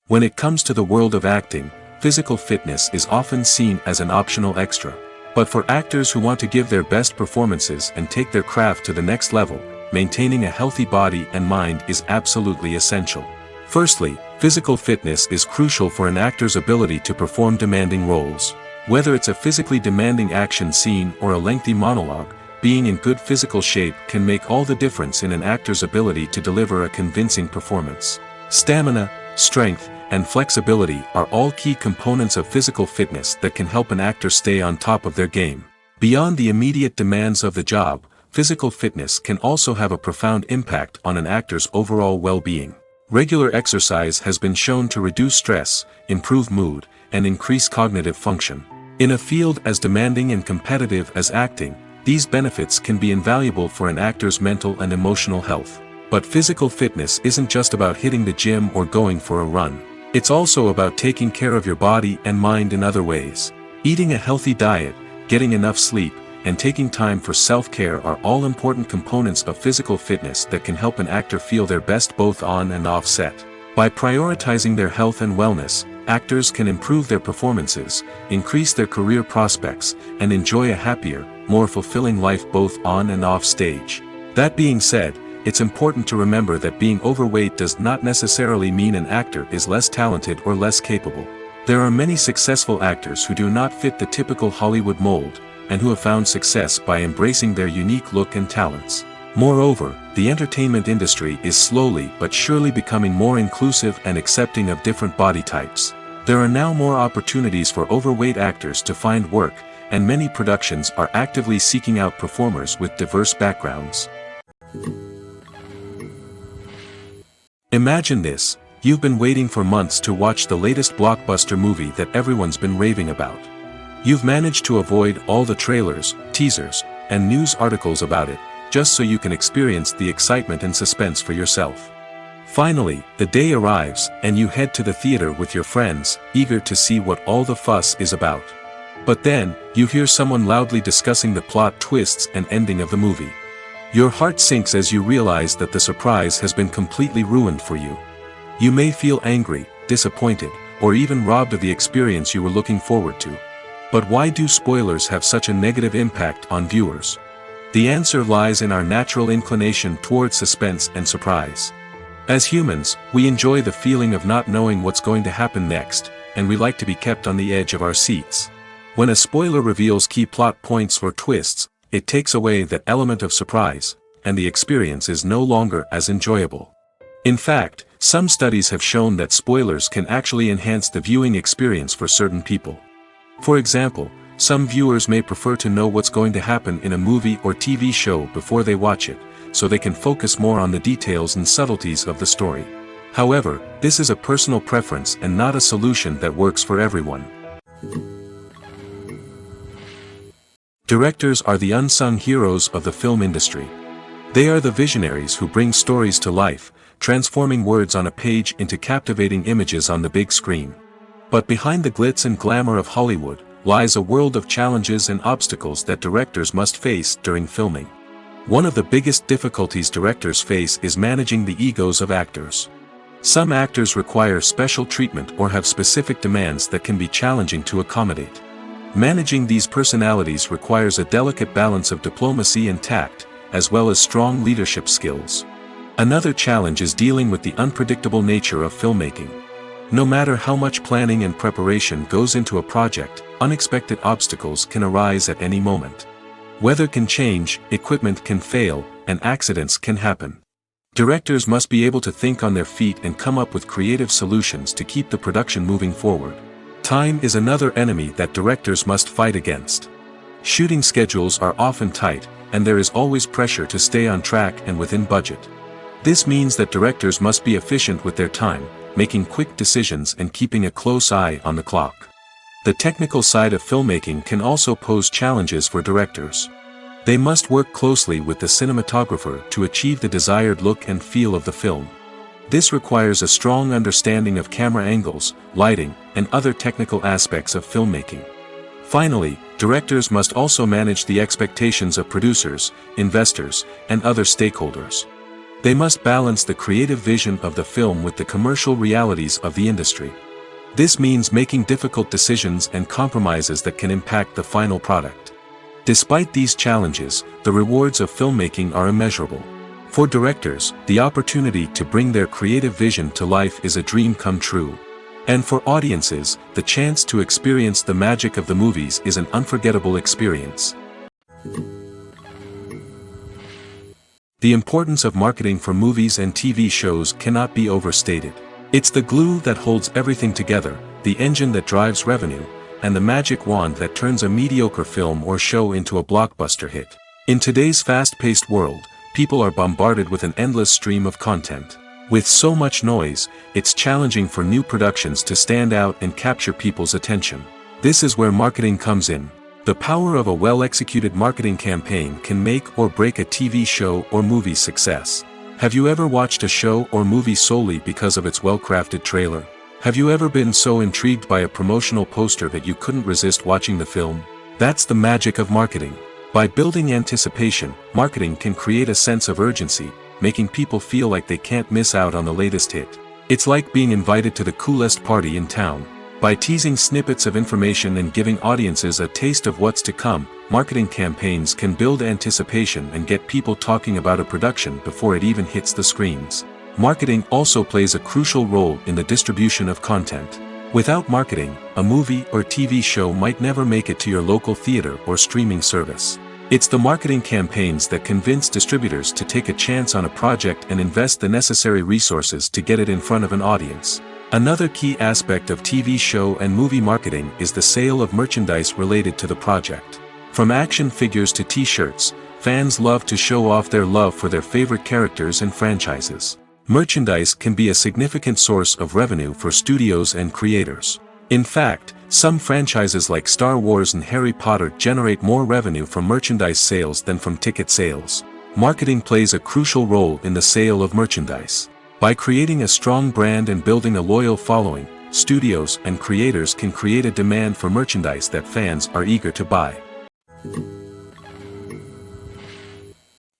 When it comes to the world of acting, physical fitness is often seen as an optional extra. But for actors who want to give their best performances and take their craft to the next level, maintaining a healthy body and mind is absolutely essential. Firstly, physical fitness is crucial for an actor's ability to perform demanding roles. Whether it's a physically demanding action scene or a lengthy monologue, being in good physical shape can make all the difference in an actor's ability to deliver a convincing performance. Stamina, strength, and flexibility are all key components of physical fitness that can help an actor stay on top of their game. Beyond the immediate demands of the job, physical fitness can also have a profound impact on an actor's overall well-being. Regular exercise has been shown to reduce stress, improve mood, and increase cognitive function. In a field as demanding and competitive as acting, these benefits can be invaluable for an actor's mental and emotional health. But physical fitness isn't just about hitting the gym or going for a run. It's also about taking care of your body and mind in other ways. Eating a healthy diet, getting enough sleep, and taking time for self-care are all important components of physical fitness that can help an actor feel their best both on and off set. By prioritizing their health and wellness, actors can improve their performances, increase their career prospects, and enjoy a happier, more fulfilling life both on and off stage. That being said, it's important to remember that being overweight does not necessarily mean an actor is less talented or less capable. There are many successful actors who do not fit the typical Hollywood mold, and who have found success by embracing their unique look and talents. Moreover, the entertainment industry is slowly but surely becoming more inclusive and accepting of different body types. There are now more opportunities for overweight actors to find work, and many productions are actively seeking out performers with diverse backgrounds. Imagine this: you've been waiting for months to watch the latest blockbuster movie that everyone's been raving about. You've managed to avoid all the trailers, teasers, and news articles about it, just so you can experience the excitement and suspense for yourself. Finally, the day arrives, and you head to the theater with your friends, eager to see what all the fuss is about. But then, you hear someone loudly discussing the plot twists and ending of the movie. Your heart sinks as you realize that the surprise has been completely ruined for you. You may feel angry, disappointed, or even robbed of the experience you were looking forward to. But why do spoilers have such a negative impact on viewers? The answer lies in our natural inclination toward suspense and surprise. As humans, we enjoy the feeling of not knowing what's going to happen next, and we like to be kept on the edge of our seats. When a spoiler reveals key plot points or twists, it takes away that element of surprise, and the experience is no longer as enjoyable. In fact, some studies have shown that spoilers can actually enhance the viewing experience for certain people. For example, some viewers may prefer to know what's going to happen in a movie or TV show before they watch it, so they can focus more on the details and subtleties of the story. However, this is a personal preference and not a solution that works for everyone. Directors are the unsung heroes of the film industry. They are the visionaries who bring stories to life, transforming words on a page into captivating images on the big screen. But behind the glitz and glamour of Hollywood, lies a world of challenges and obstacles that directors must face during filming. One of the biggest difficulties directors face is managing the egos of actors. Some actors require special treatment or have specific demands that can be challenging to accommodate. Managing these personalities requires a delicate balance of diplomacy and tact, as well as strong leadership skills. Another challenge is dealing with the unpredictable nature of filmmaking. No matter how much planning and preparation goes into a project, unexpected obstacles can arise at any moment. Weather can change, equipment can fail, and accidents can happen. Directors must be able to think on their feet and come up with creative solutions to keep the production moving forward. Time is another enemy that directors must fight against. Shooting schedules are often tight, and there is always pressure to stay on track and within budget. This means that directors must be efficient with their time, making quick decisions and keeping a close eye on the clock. The technical side of filmmaking can also pose challenges for directors. They must work closely with the cinematographer to achieve the desired look and feel of the film. This requires a strong understanding of camera angles, lighting, and other technical aspects of filmmaking. Finally, directors must also manage the expectations of producers, investors, and other stakeholders. They must balance the creative vision of the film with the commercial realities of the industry. This means making difficult decisions and compromises that can impact the final product. Despite these challenges, the rewards of filmmaking are immeasurable. For directors, the opportunity to bring their creative vision to life is a dream come true. And for audiences, the chance to experience the magic of the movies is an unforgettable experience. The importance of marketing for movies and TV shows cannot be overstated. It's the glue that holds everything together, the engine that drives revenue, and the magic wand that turns a mediocre film or show into a blockbuster hit. In today's fast-paced world, people are bombarded with an endless stream of content. With so much noise, it's challenging for new productions to stand out and capture people's attention. This is where marketing comes in. The power of a well-executed marketing campaign can make or break a TV show or movie's success. Have you ever watched a show or movie solely because of its well-crafted trailer? Have you ever been so intrigued by a promotional poster that you couldn't resist watching the film? That's the magic of marketing. By building anticipation, marketing can create a sense of urgency, making people feel like they can't miss out on the latest hit. It's like being invited to the coolest party in town. By teasing snippets of information and giving audiences a taste of what's to come, marketing campaigns can build anticipation and get people talking about a production before it even hits the screens. Marketing also plays a crucial role in the distribution of content. Without marketing, a movie or TV show might never make it to your local theater or streaming service. It's the marketing campaigns that convince distributors to take a chance on a project and invest the necessary resources to get it in front of an audience. Another key aspect of TV show and movie marketing is the sale of merchandise related to the project. From action figures to t-shirts, fans love to show off their love for their favorite characters and franchises. Merchandise can be a significant source of revenue for studios and creators. In fact, some franchises like Star Wars and Harry Potter generate more revenue from merchandise sales than from ticket sales. Marketing plays a crucial role in the sale of merchandise. By creating a strong brand and building a loyal following, studios and creators can create a demand for merchandise that fans are eager to buy.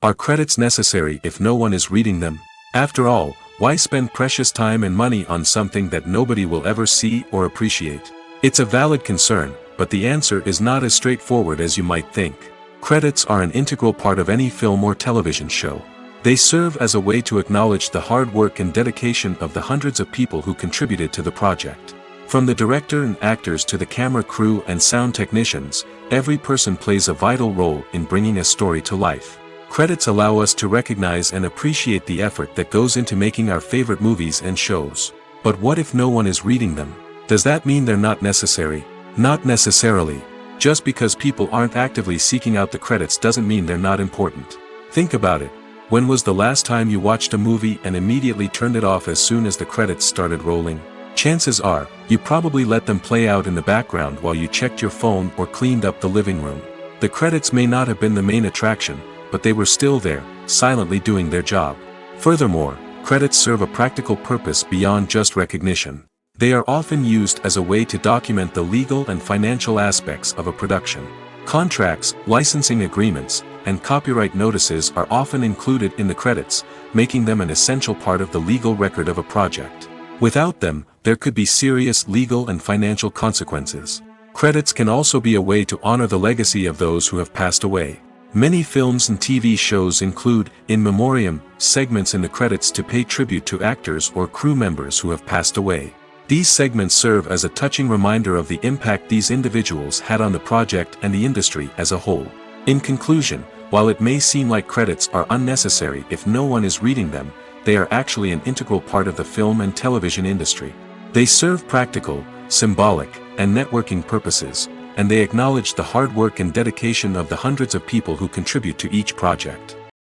Are credits necessary if no one is reading them? After all, why spend precious time and money on something that nobody will ever see or appreciate? It's a valid concern, but the answer is not as straightforward as you might think. Credits are an integral part of any film or television show. They serve as a way to acknowledge the hard work and dedication of the hundreds of people who contributed to the project. From the director and actors to the camera crew and sound technicians, every person plays a vital role in bringing a story to life. Credits allow us to recognize and appreciate the effort that goes into making our favorite movies and shows. But what if no one is reading them? Does that mean they're not necessary? Not necessarily. Just because people aren't actively seeking out the credits doesn't mean they're not important. Think about it. When was the last time you watched a movie and immediately turned it off as soon as the credits started rolling? Chances are, you probably let them play out in the background while you checked your phone or cleaned up the living room. The credits may not have been the main attraction, but they were still there, silently doing their job. Furthermore, credits serve a practical purpose beyond just recognition. They are often used as a way to document the legal and financial aspects of a production. Contracts, licensing agreements, and copyright notices are often included in the credits, making them an essential part of the legal record of a project. Without them, there could be serious legal and financial consequences. Credits can also be a way to honor the legacy of those who have passed away. Many films and TV shows include, in memoriam, segments in the credits to pay tribute to actors or crew members who have passed away. These segments serve as a touching reminder of the impact these individuals had on the project and the industry as a whole. In conclusion, while it may seem like credits are unnecessary if no one is reading them, they are actually an integral part of the film and television industry. They serve practical, symbolic, and networking purposes, and they acknowledge the hard work and dedication of the hundreds of people who contribute to each project.